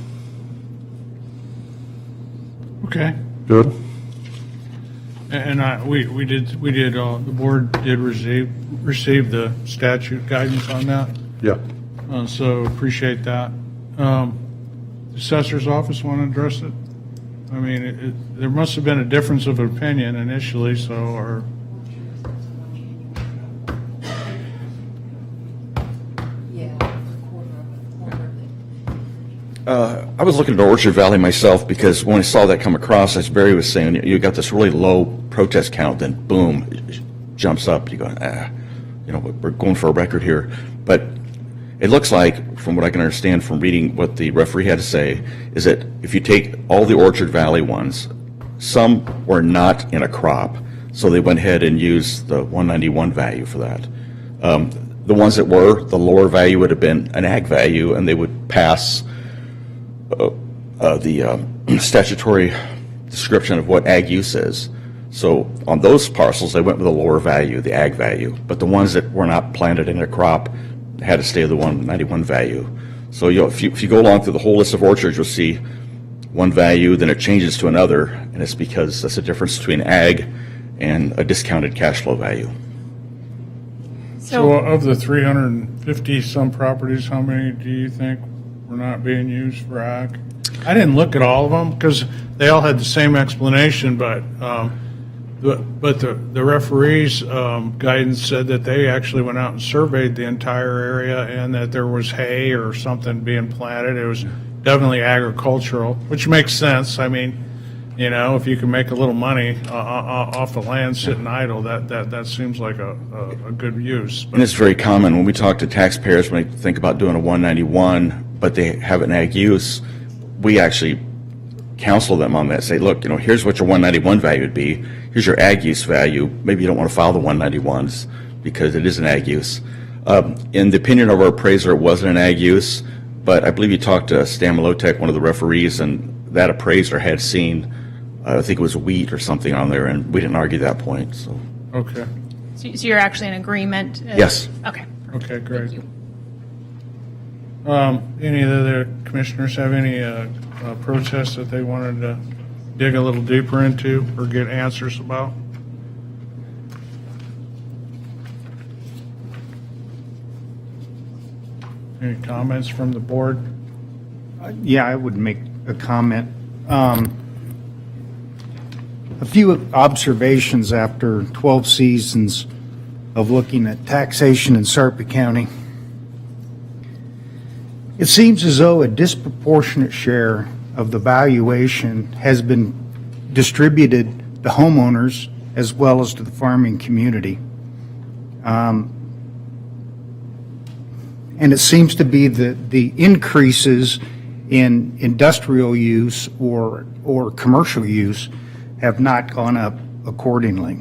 Okay. Good? And the board did receive the statute guidance on that, Yeah. so appreciate that. The assessor's office want to address it? I mean, there must have been a difference of opinion initially, so, or, I was looking at Orchard Valley myself because when I saw that come across, as Barry was saying, you got this really low protest count, then boom, it jumps up. You go, we're going for a record here. But it looks like, from what I can understand from reading what the referee had to say, is that if you take all the Orchard Valley ones, some were not in a crop, so they went ahead and used the 191 value for that. The ones that were, the lower value would have been an ag value, and they would pass the statutory description of what ag use is. So on those parcels, they went with a lower value, the ag value. But the ones that were not planted in a crop had to stay with the 191 value. So if you go along through the whole list of orchards, you'll see one value, then it changes to another, and it's because that's the difference between ag and a discounted cash flow value. so of the 350 some properties, how many do you think were not being used for ag? I didn't look at all of them because they all had the same explanation, but the referee's guidance said that they actually went out and surveyed the entire area and that there was hay or something being planted. It was definitely agricultural, which makes sense. I mean, if you can make a little money off the land sitting idle, that seems like a good use. And it's very common when we talk to taxpayers when they think about doing a 191, but they have an ag use. We actually counsel them on that, say, look, here's what your 191 value would be, here's your ag use value, maybe you don't want to file the 191s because it is an ag use. In the opinion of our appraiser, it wasn't an ag use, but I believe you talked to Stan Malotek, one of the referees, and that appraiser had seen, I think it was wheat or something on there, and we didn't argue that point, so. Okay. So you're actually in agreement? Yes. Okay. Okay, great. Any of the other commissioners have any protests that they wanted to dig a little deeper into or get answers about? Any comments from the board? Yeah, I would make a comment. A few observations after 12 seasons of looking at taxation in Sarpy County. It seems as though a disproportionate share of the valuation has been distributed to homeowners as well as to the farming community. And it seems to be the increases in industrial use or commercial use have not gone up accordingly.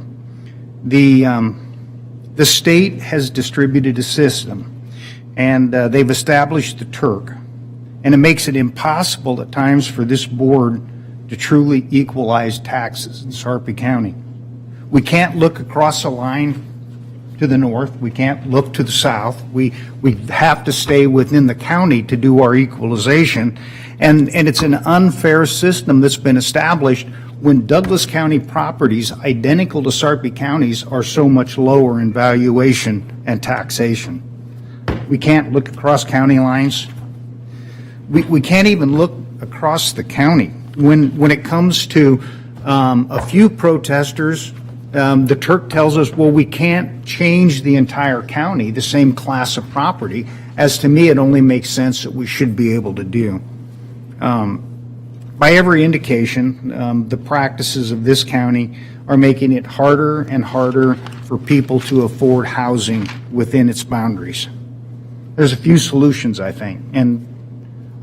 The state has distributed a system, and they've established the Turk, and it makes it impossible at times for this board to truly equalize taxes in Sarpy County. We can't look across a line to the north. We can't look to the south. We have to stay within the county to do our equalization, and it's an unfair system that's been established when Douglas County properties identical to Sarpy counties are so much lower in valuation and taxation. We can't look across county lines. We can't even look across the county. When it comes to a few protesters, the Turk tells us, well, we can't change the entire county, the same class of property, as to me it only makes sense that we should be able to do. By every indication, the practices of this county are making it harder and harder for people to afford housing within its boundaries. There's a few solutions, I think, and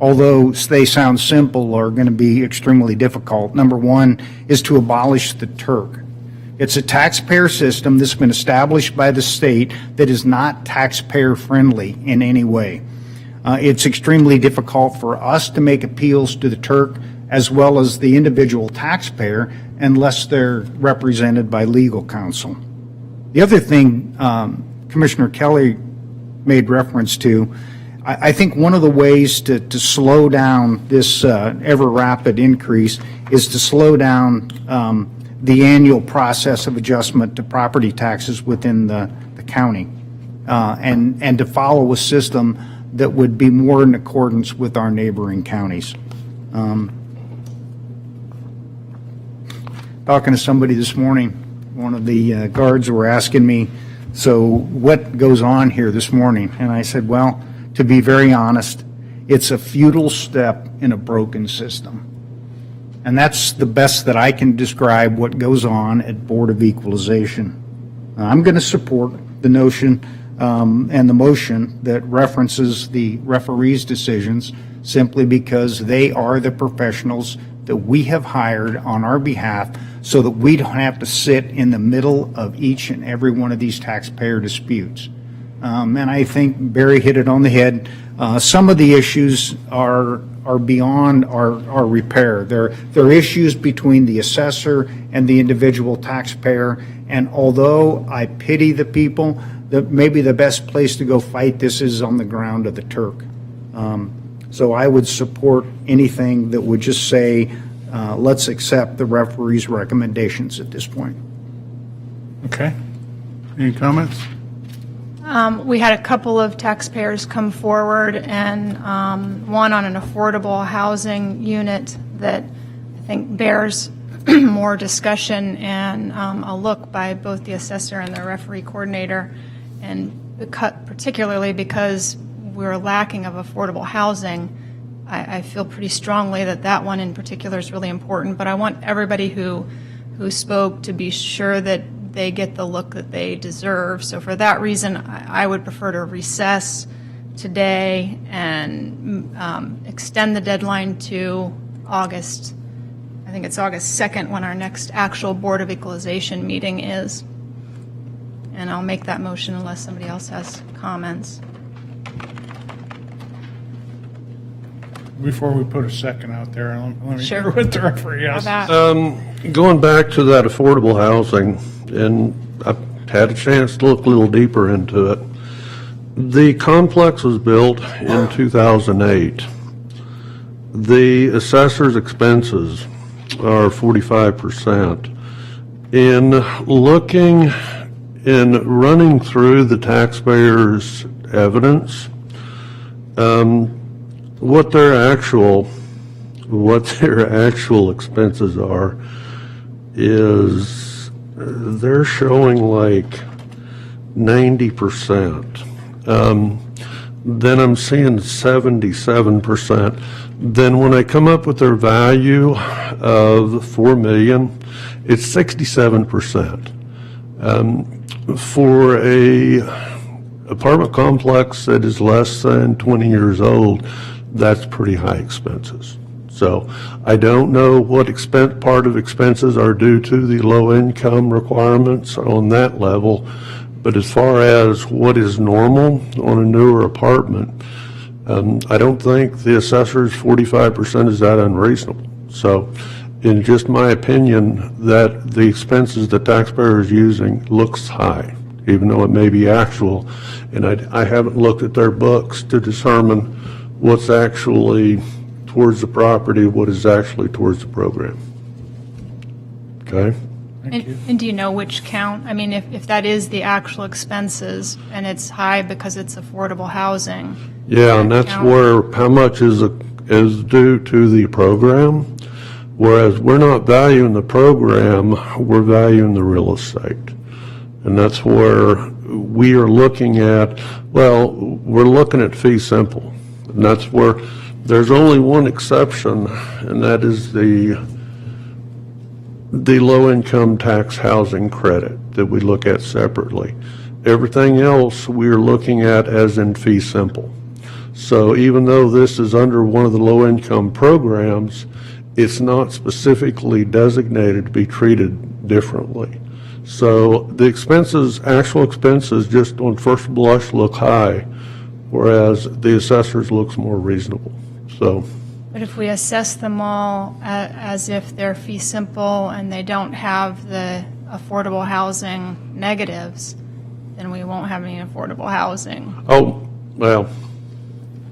although they sound simple, are going to be extremely difficult. Number one is to abolish the Turk. It's a taxpayer system that's been established by the state that is not taxpayer friendly in any way. It's extremely difficult for us to make appeals to the Turk as well as the individual taxpayer unless they're represented by legal counsel. The other thing Commissioner Kelly made reference to, I think one of the ways to slow down this ever rapid increase is to slow down the annual process of adjustment to property taxes within the county and to follow a system that would be more in accordance with our neighboring counties. Talking to somebody this morning, one of the guards were asking me, so what goes on here this morning? And I said, well, to be very honest, it's a futile step in a broken system. And that's the best that I can describe what goes on at Board of Equalization. I'm going to support the notion and the motion that references the referees' decisions simply because they are the professionals that we have hired on our behalf so that we don't have to sit in the middle of each and every one of these taxpayer disputes. And I think Barry hit it on the head. Some of the issues are beyond our repair. They're issues between the assessor and the individual taxpayer. And although I pity the people, maybe the best place to go fight this is on the ground of the Turk. So I would support anything that would just say, let's accept the referee's recommendations at this point. Okay. Any comments? We had a couple of taxpayers come forward, and one on an affordable housing unit that I think bears more discussion and a look by both the assessor and the referee coordinator, and particularly because we're lacking of affordable housing. I feel pretty strongly that that one in particular is really important, but I want everybody who spoke to be sure that they get the look that they deserve. So for that reason, I would prefer to recess today and extend the deadline to August I think it's August 2nd when our next actual Board of Equalization meeting is. And I'll make that motion unless somebody else has comments. Before we put a second out there, let me Sure. hear what the referee has. How about- Going back to that affordable housing, and I've had a chance to look a little deeper into it. The complex was built in 2008. The assessor's expenses are 45%. In looking and running through the taxpayers' evidence, what their actual expenses are is they're showing like 90%. Then I'm seeing 77%. Then when I come up with their value of $4 million, it's 67%. For a apartment complex that is less than 20 years old, that's pretty high expenses. So I don't know what part of expenses are due to the low income requirements on that level, but as far as what is normal on a newer apartment, I don't think the assessor's 45% is that unreasonable. So in just my opinion, that the expenses the taxpayer is using looks high, even though it may be actual. And I haven't looked at their books to determine what's actually towards the property, what is actually towards the program. Okay? And do you know which count? I mean, if that is the actual expenses and it's high because it's affordable housing. Yeah, and that's count- where, how much is due to the program, whereas we're not valuing the program, we're valuing the real estate. And that's where we are looking at, well, we're looking at fee simple. And that's where there's only one exception, and that is the low-income tax housing credit that we look at separately. Everything else we're looking at as in fee simple. So even though this is under one of the low-income programs, it's not specifically designated to be treated differently. So the expenses, actual expenses, just on first blush look high, whereas the assessors looks more reasonable. So. But if we assess them all as if they're fee simple and they don't have the affordable housing negatives, then we won't have any affordable housing. Oh, well,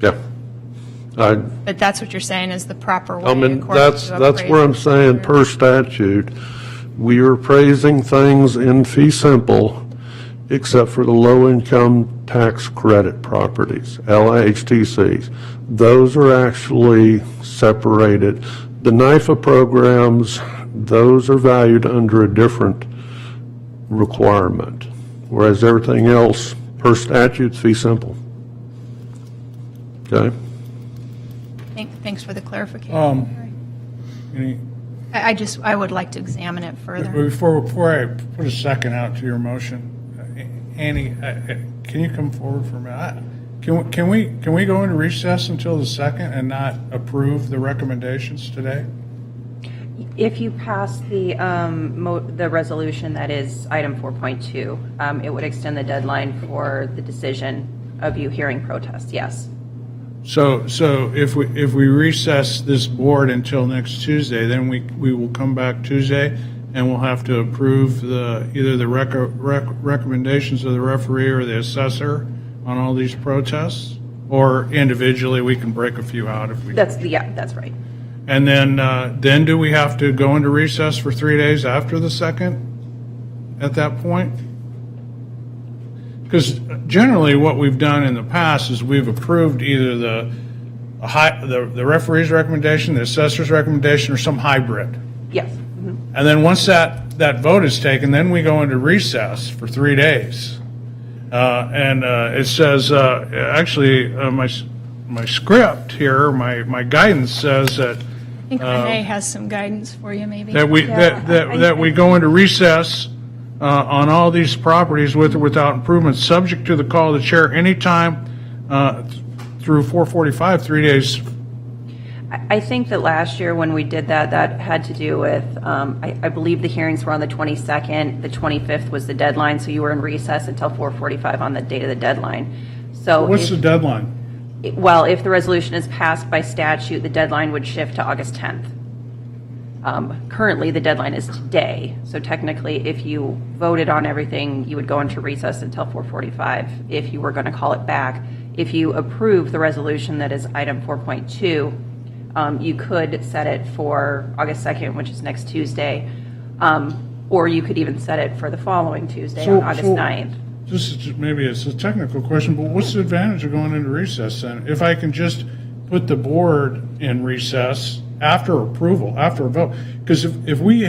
yeah. But that's what you're saying is the proper way. I mean, according that's to where I'm appraisal. saying per statute, we are appraising things in fee simple, except for the low-income tax credit properties, LIHTCs. Those are actually separated. The NIFA programs, those are valued under a different requirement, whereas everything else per statute is fee simple. Okay? Thanks for the clarification. Any- I would like to examine it further. Before I put a second out to your motion, Annie, can you come forward for a minute? Can we go into recess until the 2nd and not approve the recommendations today? If you pass the resolution that is item 4.2, it would extend the deadline for the decision of you hearing protests, yes. So if we recess this board until next Tuesday, then we will come back Tuesday and we'll have to approve either the recommendations of the referee or the assessor on all these protests, or individually we can break a few out if we. That's right. And then do we have to go into recess for 3 days after the 2nd at that point? Because generally what we've done in the past is we've approved either the referee's recommendation, the assessor's recommendation, or some hybrid. Yes. And then once that vote is taken, then we go into recess for 3 days. And it says, actually, my script here, my guidance says that I think Renee has some guidance for you, maybe. that we go into recess on all these properties with or without improvements, subject to the call of the chair anytime through 4:45, 3 days I think that last year when we did that, that had to do with, I believe the hearings were on the 22nd, the 25th was the deadline, so you were in recess until 4:45 on the date of the deadline. So What's the deadline? Well, if the resolution is passed by statute, the deadline would shift to August 10th. Currently, the deadline is today, so technically, if you voted on everything, you would go into recess until 4:45 if you were going to call it back. If you approve the resolution that is item 4.2, you could set it for August 2nd, which is next Tuesday, or you could even set it for the following Tuesday on August 9th. This is maybe it's a technical question, but what's the advantage of going into recess then? If I can just put the board in recess after approval, after a vote, because if we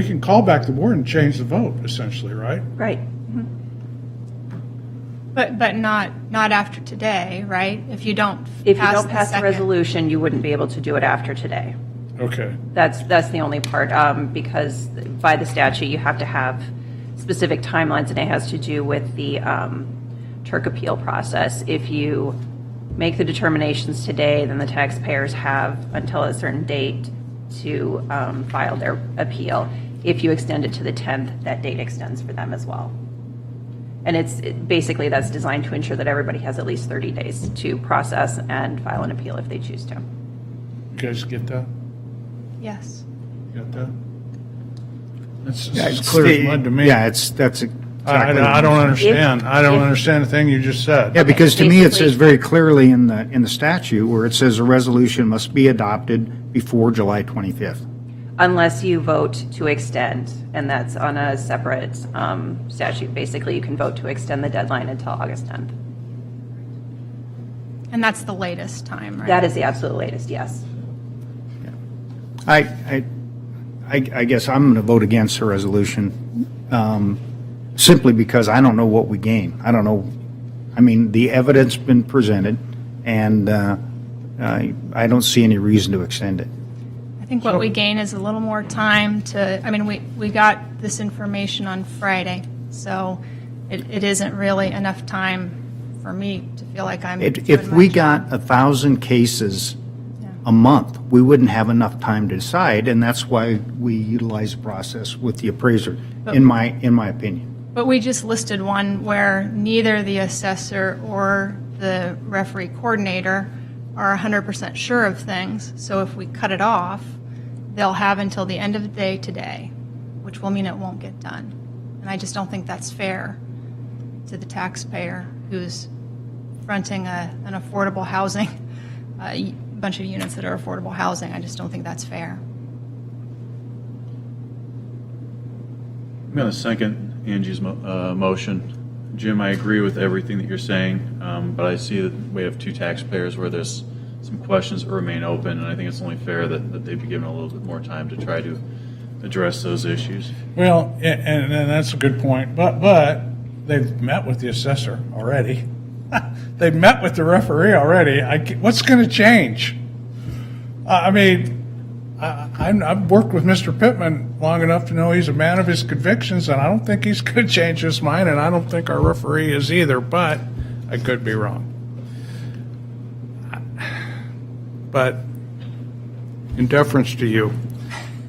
can call back the board and change the vote, essentially, right? Right. But not after today, right? If you don't Pass the second. resolution, you wouldn't be able to do it after today. Okay. That's the only part, because by the statute, you have to have specific timelines, and it has to do with the Turk appeal process. If you make the determinations today, then the taxpayers have until a certain date to file their appeal. If you extend it to the 10th, that date extends for them as well. And basically that's designed to ensure that everybody has at least 30 days to process and file an appeal if they choose to. You guys get that? Yes. You got that? It's It's as clear as mud to me. Yeah, that's exactly. I don't understand. I don't if- understand the thing you just said. Yeah, because to me, it Basically- says very clearly in the statute where it says a resolution must be adopted before July 25th. Unless you vote to extend, and that's on a separate statute. Basically, you can vote to extend the deadline until August 10th. And that's the latest time, right? That is the absolute latest, yes. I guess I'm going to vote against the resolution simply because I don't know what we gain. I don't know. I mean, the evidence been presented, and I don't see any reason to extend it. I think what we gain is a little more time to, I mean, we got this information on Friday, so it isn't really enough time for me to feel like I'm doing If my we job. got 1,000 cases Yeah. a month, we wouldn't have enough time to decide, and that's why we utilize the process with the appraiser, in my opinion. But we just listed one where neither the assessor or the referee coordinator are 100% sure of things, so if we cut it off, they'll have until the end of the day today, which will mean it won't get done. And I just don't think that's fair to the taxpayer who's fronting an affordable housing, a bunch of units that are affordable housing. I just don't think that's fair. I'm going to second Angie's motion. Jim, I agree with everything that you're saying, but I see that we have two taxpayers where there's some questions that remain open, and I think it's only fair that they be given a little bit more time to try to address those issues. Well, and that's a good point, but they've met with the assessor already. They've met with the referee already. What's going to change? I mean, I've worked with Mr. Pittman long enough to know he's a man of his convictions, and I don't think he's going to change his mind, and I don't think our referee is either, but I could be wrong. But in deference to you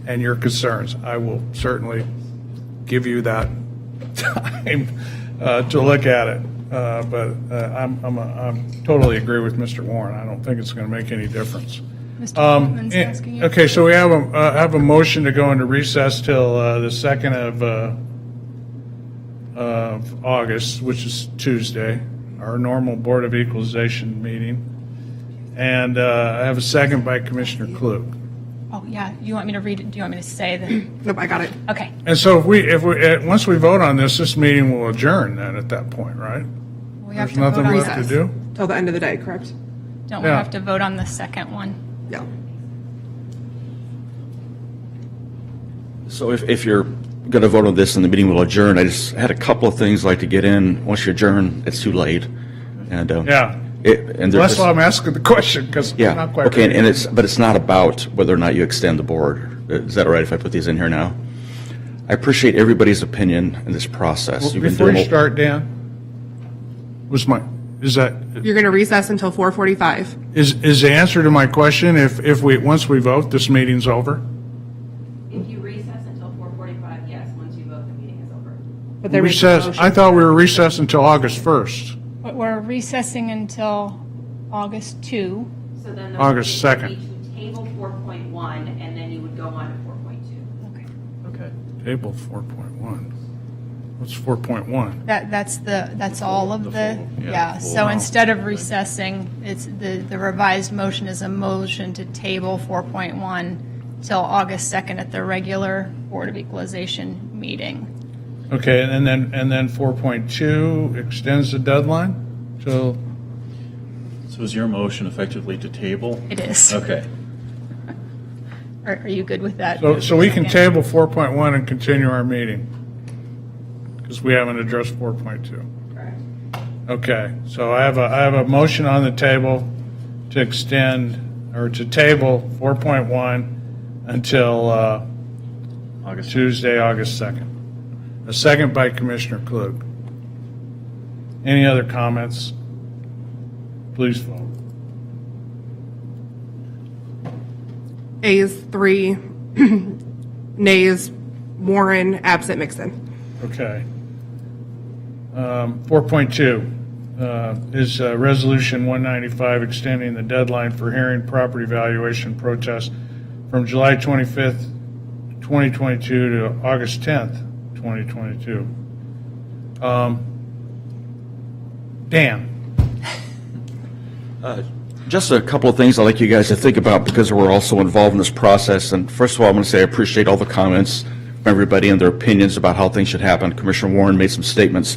and your concerns, I will certainly give you that time to look at it. But I'm totally agree with Mr. Warren. I don't think it's going to make any difference. Mr. Pittman's asking you. Okay, so we have a motion to go into recess till the 2nd of August, which is Tuesday, our normal Board of Equalization meeting. And I have a second by Commissioner Klug. Oh, yeah, you want me to read it? Do you want me to say that? Nope, I got it. Okay. And so once we vote on this meeting will adjourn then at that point, right? We have There's to vote nothing on left to Recess. do? Till the end of the day, correct? Don't we Yeah. have to vote on the second one? Yeah. So if you're going to vote on this and the meeting will adjourn, I just had a couple of things I'd like to get in. Once you adjourn, it's too late. And Yeah. and That's why I'm asking the question, because I'm Yeah, not quite okay, ready. and it's not about whether or not you extend the board. Is that all right if I put these in here now? I appreciate everybody's opinion in this process. Well, You've been before you doing start, Dan, Is that, You're going to recess until 4:45. is the answer to my question, if we, once we vote, this meeting's over? If you recess until 4:45, yes, once you vote, the meeting is over. But they're making a Recess, motion. I thought we were recessed until August 1st. But we're recessing until August 2. So then the August motion would 2nd. be to table 4.1, and then you would go on to 4.2. Okay. Okay. Table 4.1. What's 4.1? That's all of the, yeah. So instead of recessing, it's the revised motion is a motion to table 4.1 till August 2nd at the regular Board of Equalization meeting. Okay, and then 4.2 extends the deadline till, So is your motion effectively to table? It is. Okay. Are you good with that? so we can table 4.1 and continue our meeting? Because we haven't addressed 4.2. Correct. Okay, so I have a motion on the table to extend, or to table 4.1 until Tuesday, August 2nd. A second by Commissioner Klug. Any other comments? Please vote. Ayes 3, nays Warren, absent Mixon. Okay. 4.2 is Resolution 195, extending the deadline for hearing property valuation protests from July 25th, 2022 to August 10th, 2022. Dan? Just a couple of things I'd like you guys to think about because we're also involved in this process. And first of all, I'm going to say I appreciate all the comments from everybody and their opinions about how things should happen. Commissioner Warren made some statements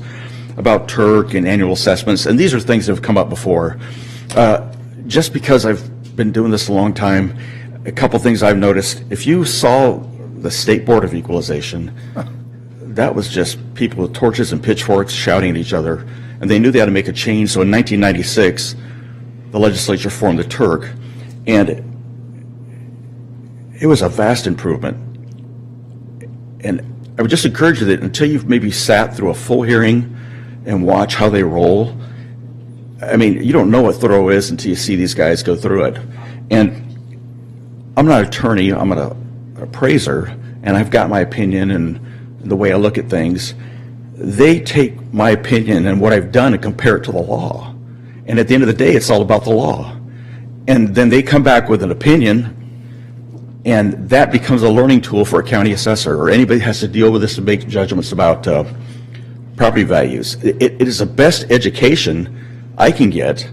about Turk and annual assessments, and these are things that have come up before. Just because I've been doing this a long time, a couple things I've noticed. If you saw the State Board of Equalization, that was just people with torches and pitchforks shouting at each other, and they knew they had to make a change. So in 1996, the legislature formed the Turk, and it was a vast improvement. And I would just encourage you that until you've maybe sat through a full hearing and watch how they roll, I mean, you don't know what thorough is until you see these guys go through it. And I'm not an attorney, I'm an appraiser, and I've got my opinion and the way I look at things. They take my opinion and what I've done and compare it to the law. And at the end of the day, it's all about the law. And then they come back with an opinion, and that becomes a learning tool for a county assessor or anybody who has to deal with this and make judgments about property values. It is the best education I can get.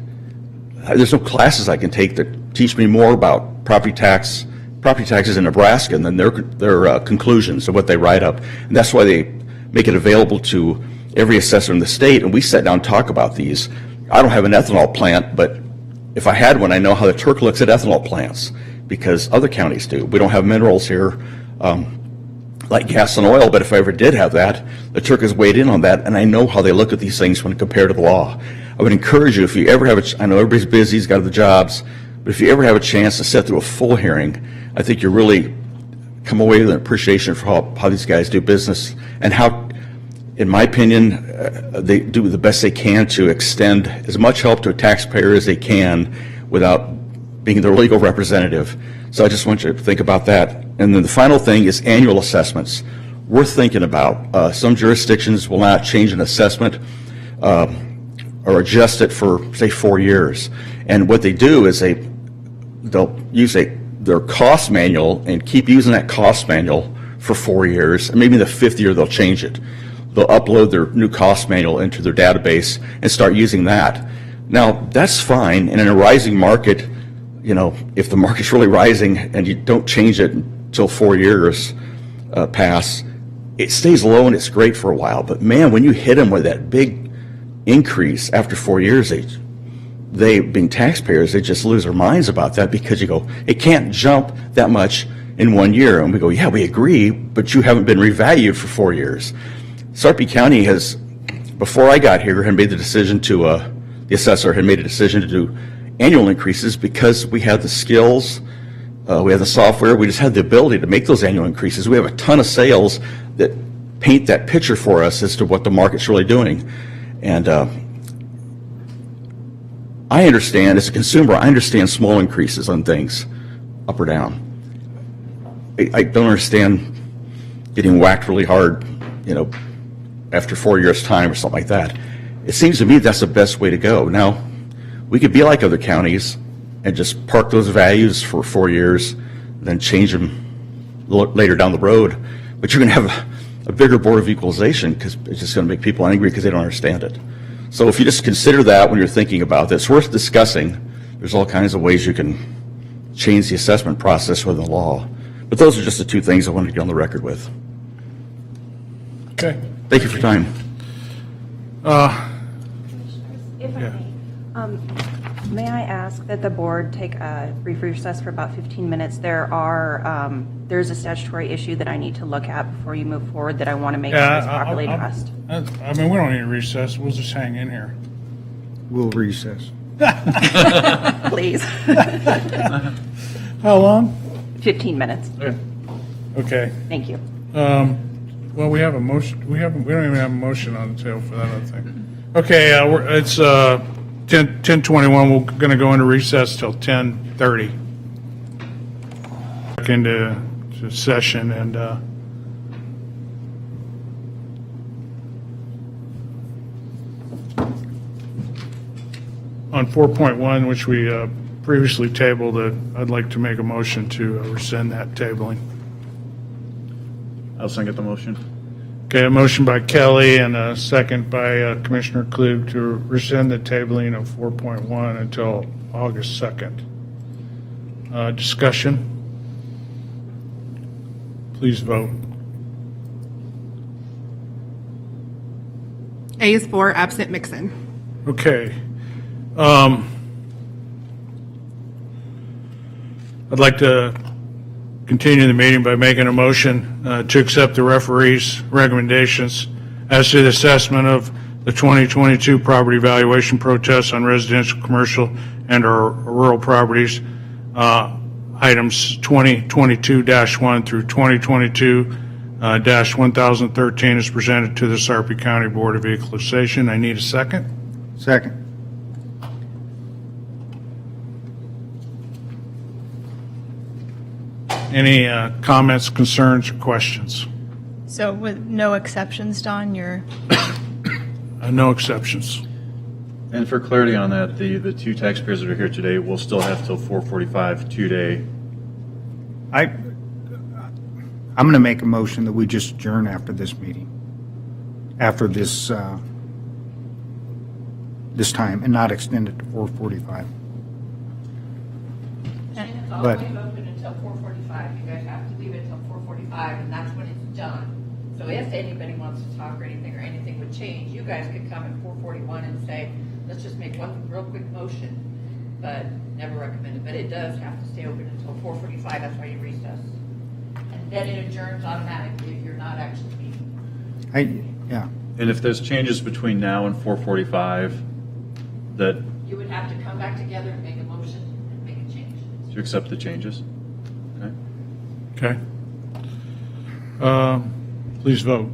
There's no classes I can take that teach me more about property taxes in Nebraska than their conclusions of what they write up. And that's why they make it available to every assessor in the state, and we sit down and talk about these. I don't have an ethanol plant, but if I had one, I know how the Turk looks at ethanol plants because other counties do. We don't have minerals here like gas and oil, but if I ever did have that, the Turk has weighed in on that, and I know how they look at these things when compared to the law. I would encourage you, if you ever have I know everybody's busy, he's got other jobs, but if you ever have a chance to sit through a full hearing, I think you really come away with an appreciation for how these guys do business and how, in my opinion, they do the best they can to extend as much help to a taxpayer as they can without being their legal representative. So I just want you to think about that. And then the final thing is annual assessments. Worth thinking about. Some jurisdictions will not change an assessment or adjust it for, say, 4 years. And what they do is they'll use their cost manual and keep using that cost manual for 4 years. And maybe the 5th year they'll change it. They'll upload their new cost manual into their database and start using that. Now, that's fine. And in a rising market, you know, if the market's really rising and you don't change it until 4 years pass, it stays low and it's great for a while. But man, when you hit them with that big increase after 4 years, they being taxpayers, they just lose their minds about that because you go, it can't jump that much in 1 year. And we go, yeah, we agree, but you haven't been revalued for 4 years. Sarpy County has, before I got here, had made the decision to, the assessor had made a decision to do annual increases because we had the skills, we had the software, we just had the ability to make those annual increases. We have a ton of sales that paint that picture for us as to what the market's really doing. And I understand, as a consumer, I understand small increases on things, up or down. I don't understand getting whacked really hard, after 4 years' time or something like that. It seems to me that's the best way to go. Now, we could be like other counties and just park those values for 4 years, then change them later down the road. But you're going to have a bigger Board of Equalization because it's just going to make people angry because they don't understand it. So if you just consider that when you're thinking about this, it's worth discussing. There's all kinds of ways you can change the assessment process within the law. But those are just the two things I wanted to get on the record with. Okay. Thank you for your time. If I may I ask that the board take a brief recess for about 15 minutes? There's a statutory issue that I need to look at before you move forward that I want to make sure is properly addressed. I mean, we don't need to recess. We'll just hang in here. We'll recess. Please. How long? 15 minutes. Okay. Thank you. Well, we have a motion. We don't even have a motion on the table for that other thing. Okay, it's 10:21. We're going to go into recess till 10:30. Back into session and. On 4.1, which we previously tabled, I'd like to make a motion to rescind that tabling. I'll second the motion. Okay, a motion by Kelly and a second by Commissioner Klug to rescind the tabling of 4.1 until August 2nd. Discussion? Please vote. A is for, absent Mixon. Okay. I'd like to continue the meeting by making a motion to accept the referee's recommendations as to the assessment of the 2022 property valuation protests on residential, commercial, and or rural properties, items 2022-1 through 2022-1013 is presented to the Sarpy County Board of Equalization. I need a second. Second. Any comments, concerns, or questions? So with no exceptions, Don, you're, No exceptions. And for clarity on that, the two taxpayers that are here today will still have till 4:45 today. I'm going to make a motion that we just adjourn after this meeting, after this this time, and not extend it to 4:45. It's But- always open until 4:45. You guys have to leave it until 4:45, and that's when it's done. So if anybody wants to talk or anything would change, you guys could come at 4:41 and say, let's just make one real quick motion, but never recommended. But it does have to stay open until 4:45. That's why you recess. And then it adjourns automatically if you're not actually meeting. Yeah. And if there's changes between now and 4:45, that You would have to come back together and make a motion and make a change. to accept the changes. Okay. Okay. Please vote.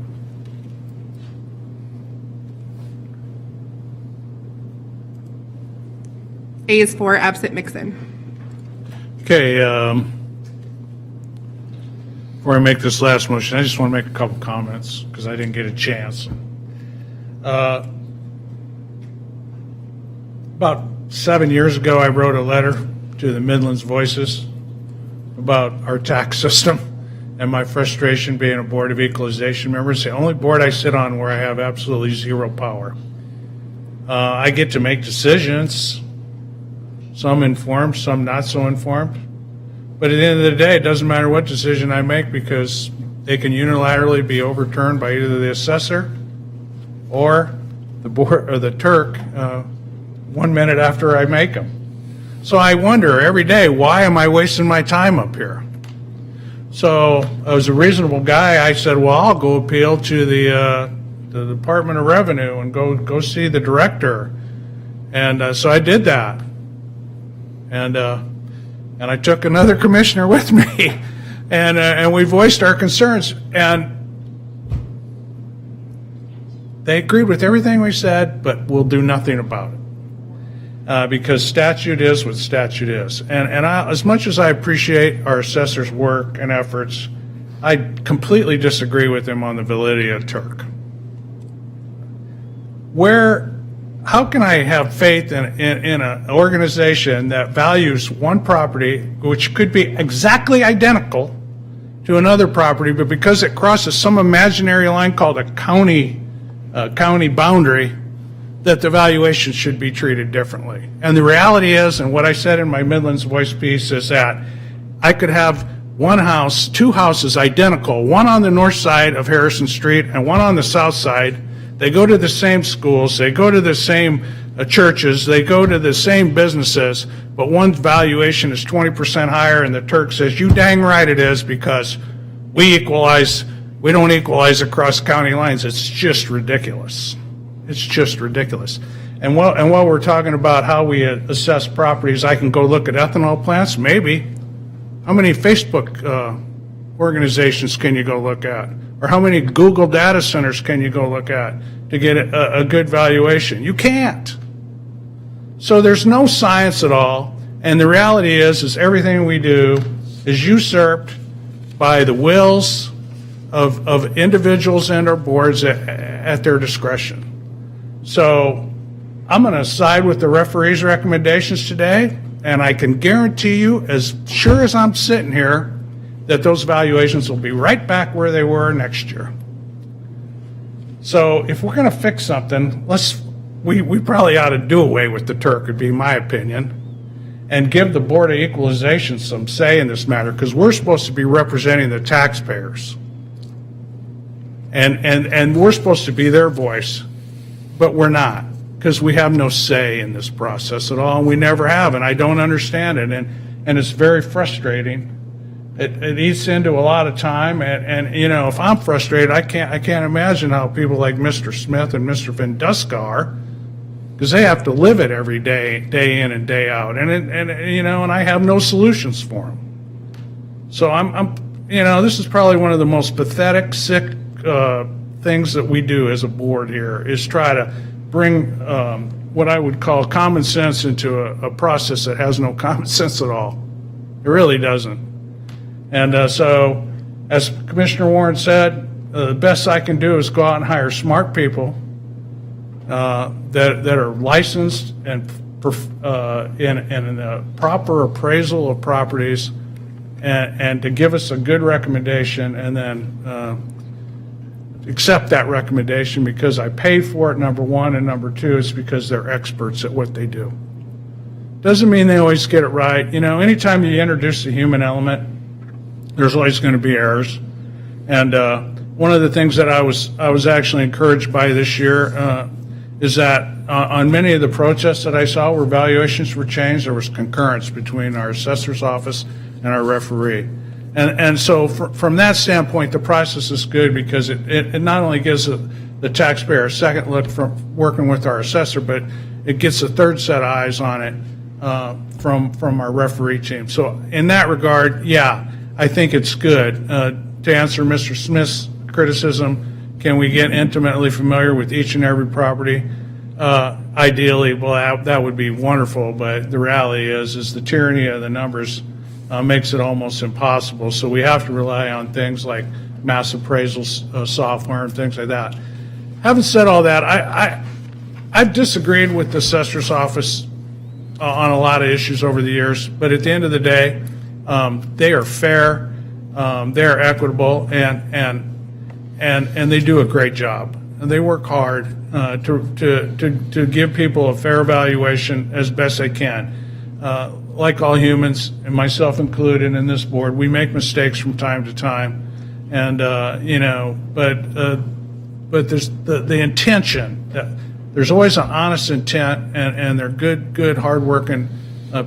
A is for, absent Mixon. Okay, before I make this last motion, I just want to make a couple comments because I didn't get a chance. About 7 years ago, I wrote a letter to the Midlands Voices about our tax system and my frustration being a Board of Equalization member. It's the only board I sit on where I have absolutely zero power. I get to make decisions, some informed, some not so informed. But at the end of the day, it doesn't matter what decision I make because they can unilaterally be overturned by either the assessor or the board or the Turk 1 minute after I make them. So I wonder every day, why am I wasting my time up here? So I was a reasonable guy. I said, well, I'll go appeal to the Department of Revenue and go see the director. And so I did that. And I took another commissioner with me, and we voiced our concerns. And they agreed with everything we said, but we'll do nothing about it. because statute is what statute is. And as much as I appreciate our assessor's work and efforts, I completely disagree with him on the validity of Turk. How can I have faith in an organization that values one property, which could be exactly identical to another property, but because it crosses some imaginary line called a county boundary, that the valuation should be treated differently? And the reality is, and what I said in my Midlands Voice piece, is that I could have two houses identical, one on the north side of Harrison Street and one on the south side. They go to the same schools, they go to the same churches, they go to the same businesses, but one's valuation is 20% higher, and the Turk says, you dang right it is, because we don't equalize across county lines. It's just ridiculous. It's just ridiculous. And while we're talking about how we assess properties, I can go look at ethanol plants, maybe. How many Facebook organizations can you go look at? Or how many Google data centers can you go look at to get a good valuation? You can't. So there's no science at all, and the reality is everything we do is usurped by the wills of individuals and our boards at their discretion. So I'm going to side with the referee's recommendations today, and I can guarantee you, as sure as I'm sitting here, that those valuations will be right back where they were next year. So if we're going to fix something, we probably ought to do away with the Turk, would be my opinion, and give the Board of Equalization some say in this matter, because we're supposed to be representing the taxpayers. And we're supposed to be their voice, but we're not, because we have no say in this process at all, and we never have, and I don't understand it, and it's very frustrating. It eats into a lot of time, and you know, if I'm frustrated, I can't imagine how people like Mr. Smith and Mr. Venduska are, because they have to live it every day, day in and day out, and you know, and I have no solutions for them. So you know, this is probably one of the most pathetic, sick things that we do as a board here, is try to bring what I would call common sense into a process that has no common sense at all. It really doesn't. And so, as Commissioner Warren said, the best I can do is go out and hire smart people that are licensed and in a proper appraisal of properties, and to give us a good recommendation, and then accept that recommendation because I paid for it, number one, and number two, it's because they're experts at what they do. Doesn't mean they always get it right. You know, anytime you introduce the human element, there's always going to be errors. And one of the things that I was actually encouraged by this year is that on many of the protests that I saw where valuations were changed, there was concurrence between our assessor's office and our referee. And so from that standpoint, the process is good, because it not only gives the taxpayer a second look from working with our assessor, but it gets a third set of eyes on it from our referee team. So in that regard, yeah, I think it's good. To answer Mr. Smith's criticism, can we get intimately familiar with each and every property? Ideally, well, that would be wonderful, but the reality is the tyranny of the numbers makes it almost impossible. So we have to rely on things like mass appraisal software and things like that. Having said all that, I've disagreed with the assessor's office on a lot of issues over the years, but at the end of the day, they are fair, they are equitable, and they do a great job. And they work hard to give people a fair evaluation as best they can. Like all humans, and myself included in this board, we make mistakes from time to time, and you know, but there's the intention. There's always an honest intent, and they're good, hardworking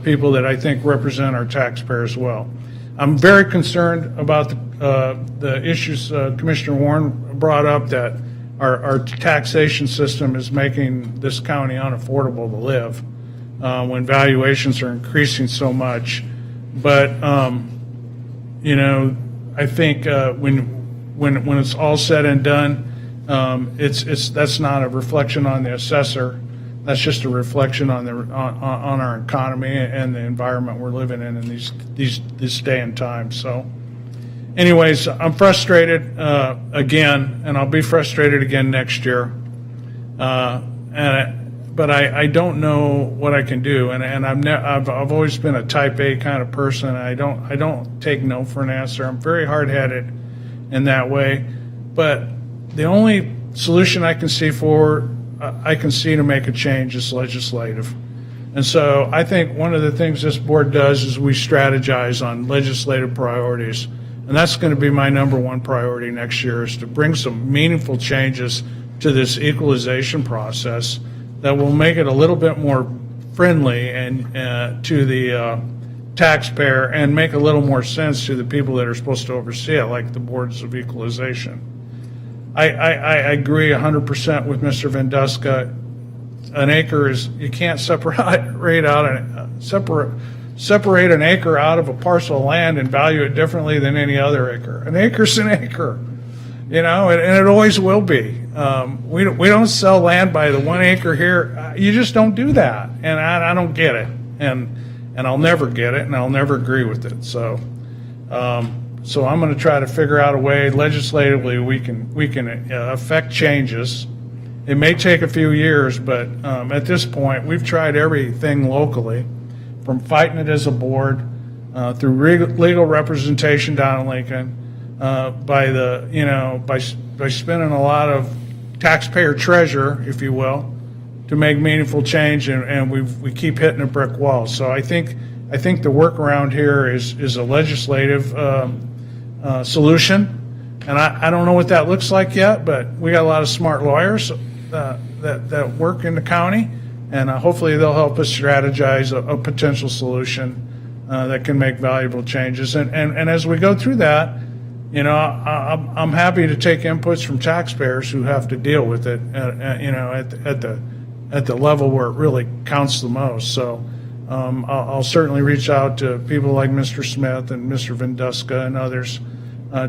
people that I think represent our taxpayers well. I'm very concerned about the issues Commissioner Warren brought up, that our taxation system is making this county unaffordable to live when valuations are increasing so much. But you know, I think when it's all said and done, that's not a reflection on the assessor. that's just a reflection on on our economy and the environment we're living in this day and time. So anyways, I'm frustrated again, and I'll be frustrated again next year. But I don't know what I can do, and I've always been a type A kind of person. I don't take no for an answer. I'm very hard-headed in that way. But the only solution I can see to make a change is legislative. And so I think one of the things this board does is we strategize on legislative priorities. And that's going to be my number one priority next year, is to bring some meaningful changes to this equalization process that will make it a little bit more friendly and to the taxpayer, and make a little more sense to the people that are supposed to oversee it, like the boards of equalization. I agree 100% with Mr. Venduska. An acre is, you can't separate an acre out of a parcel of land and value it differently than any other acre. An acre's an acre, you know, and it always will be. We don't sell land by the 1 acre here. You just don't do that, and I don't get it, and I'll never get it, and I'll never agree with it. So I'm going to try to figure out a way legislatively we can affect changes. It may take a few years, but at this point, we've tried everything locally, from fighting it as a board, through legal representation down in Lincoln, by spending a lot of taxpayer treasure, if you will, to make meaningful change, and we keep hitting a brick wall. So I think the workaround here is a legislative solution, and I don't know what that looks like yet, but we got a lot of smart lawyers that work in the county, and hopefully they'll help us strategize a potential solution that can make valuable changes. And as we go through that, you know, I'm happy to take inputs from taxpayers who have to deal with it, at the level where it really counts the most. So I'll certainly reach out to people like Mr. Smith and Mr. Venduska and others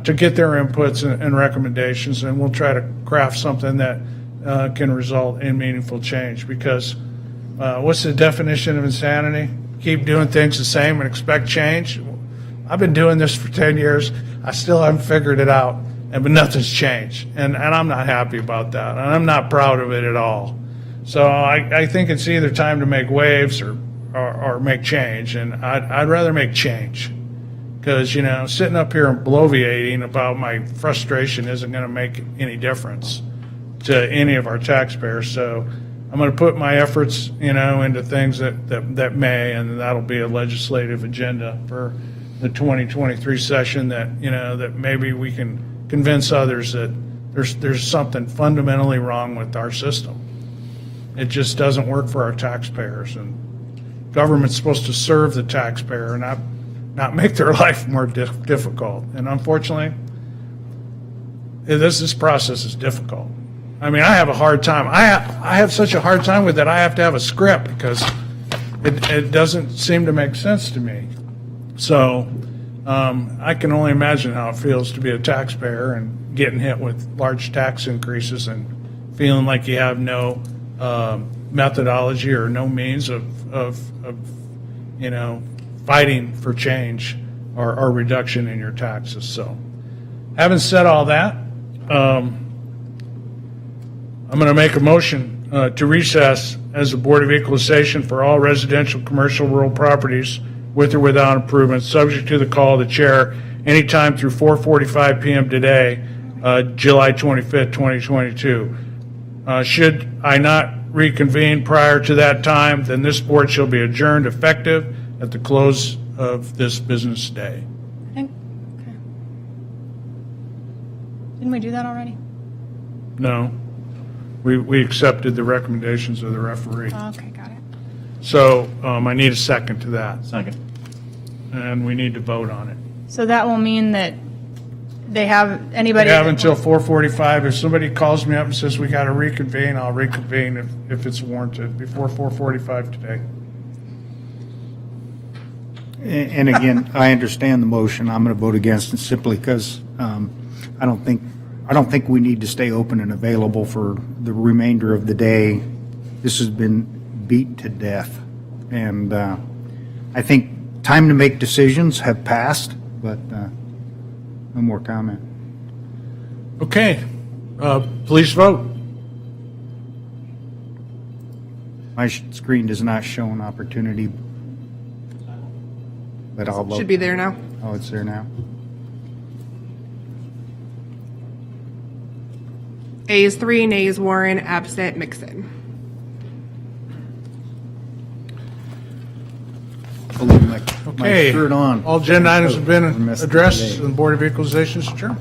to get their inputs and recommendations, and we'll try to craft something that can result in meaningful change. Because what's the definition of insanity? Keep doing things the same and expect change? I've been doing this for 10 years. I still haven't figured it out, but nothing's changed. And I'm not happy about that, and I'm not proud of it at all. So I think it's either time to make waves or make change, and I'd rather make change. Because, you know, sitting up here and bloviating about my frustration isn't going to make any difference to any of our taxpayers. So I'm going to put my efforts, you know, into things that may, and that'll be a legislative agenda for the 2023 session, that, you know, that maybe we can convince others that there's something fundamentally wrong with our system. It just doesn't work for our taxpayers, and government's supposed to serve the taxpayer and not make their life more difficult. And unfortunately, this process is difficult. I mean, I have a hard time. I have such a hard time with it. I have to have a script because it doesn't seem to make sense to me. So I can only imagine how it feels to be a taxpayer and getting hit with large tax increases and feeling like you have no methodology or no means of you know, fighting for change or reduction in your taxes. So having said all that, I'm going to make a motion to recess as the Board of Equalization for all residential, commercial, rural properties with or without improvements, subject to the call of the chair anytime through 4:45 p.m. today, July 25th, 2022. Should I not reconvene prior to that time, then this board shall be adjourned effective at the close of this business day. Okay. Didn't we do that already? No. We accepted the recommendations of the referee. Okay, got it. So I need a second to that. Second. And we need to vote on it. So that will mean that they have, anybody. We have until 4:45. If somebody calls me up and says we got to reconvene, I'll reconvene if it's warranted before 4:45 today. And again, I understand the motion. I'm going to vote against it simply because I don't think we need to stay open and available for the remainder of the day This has been beat to death. And I think time to make decisions have passed, but no more comment. Okay, please vote. My screen does not show an opportunity, but I'll vote. Should be there now. Oh, it's there now. Ayes 3, nays Warren, absent Mixon. Pulling my Okay. shirt on. All agenda items have been Messed it addressed, today. and the Board of Equalization is adjourned.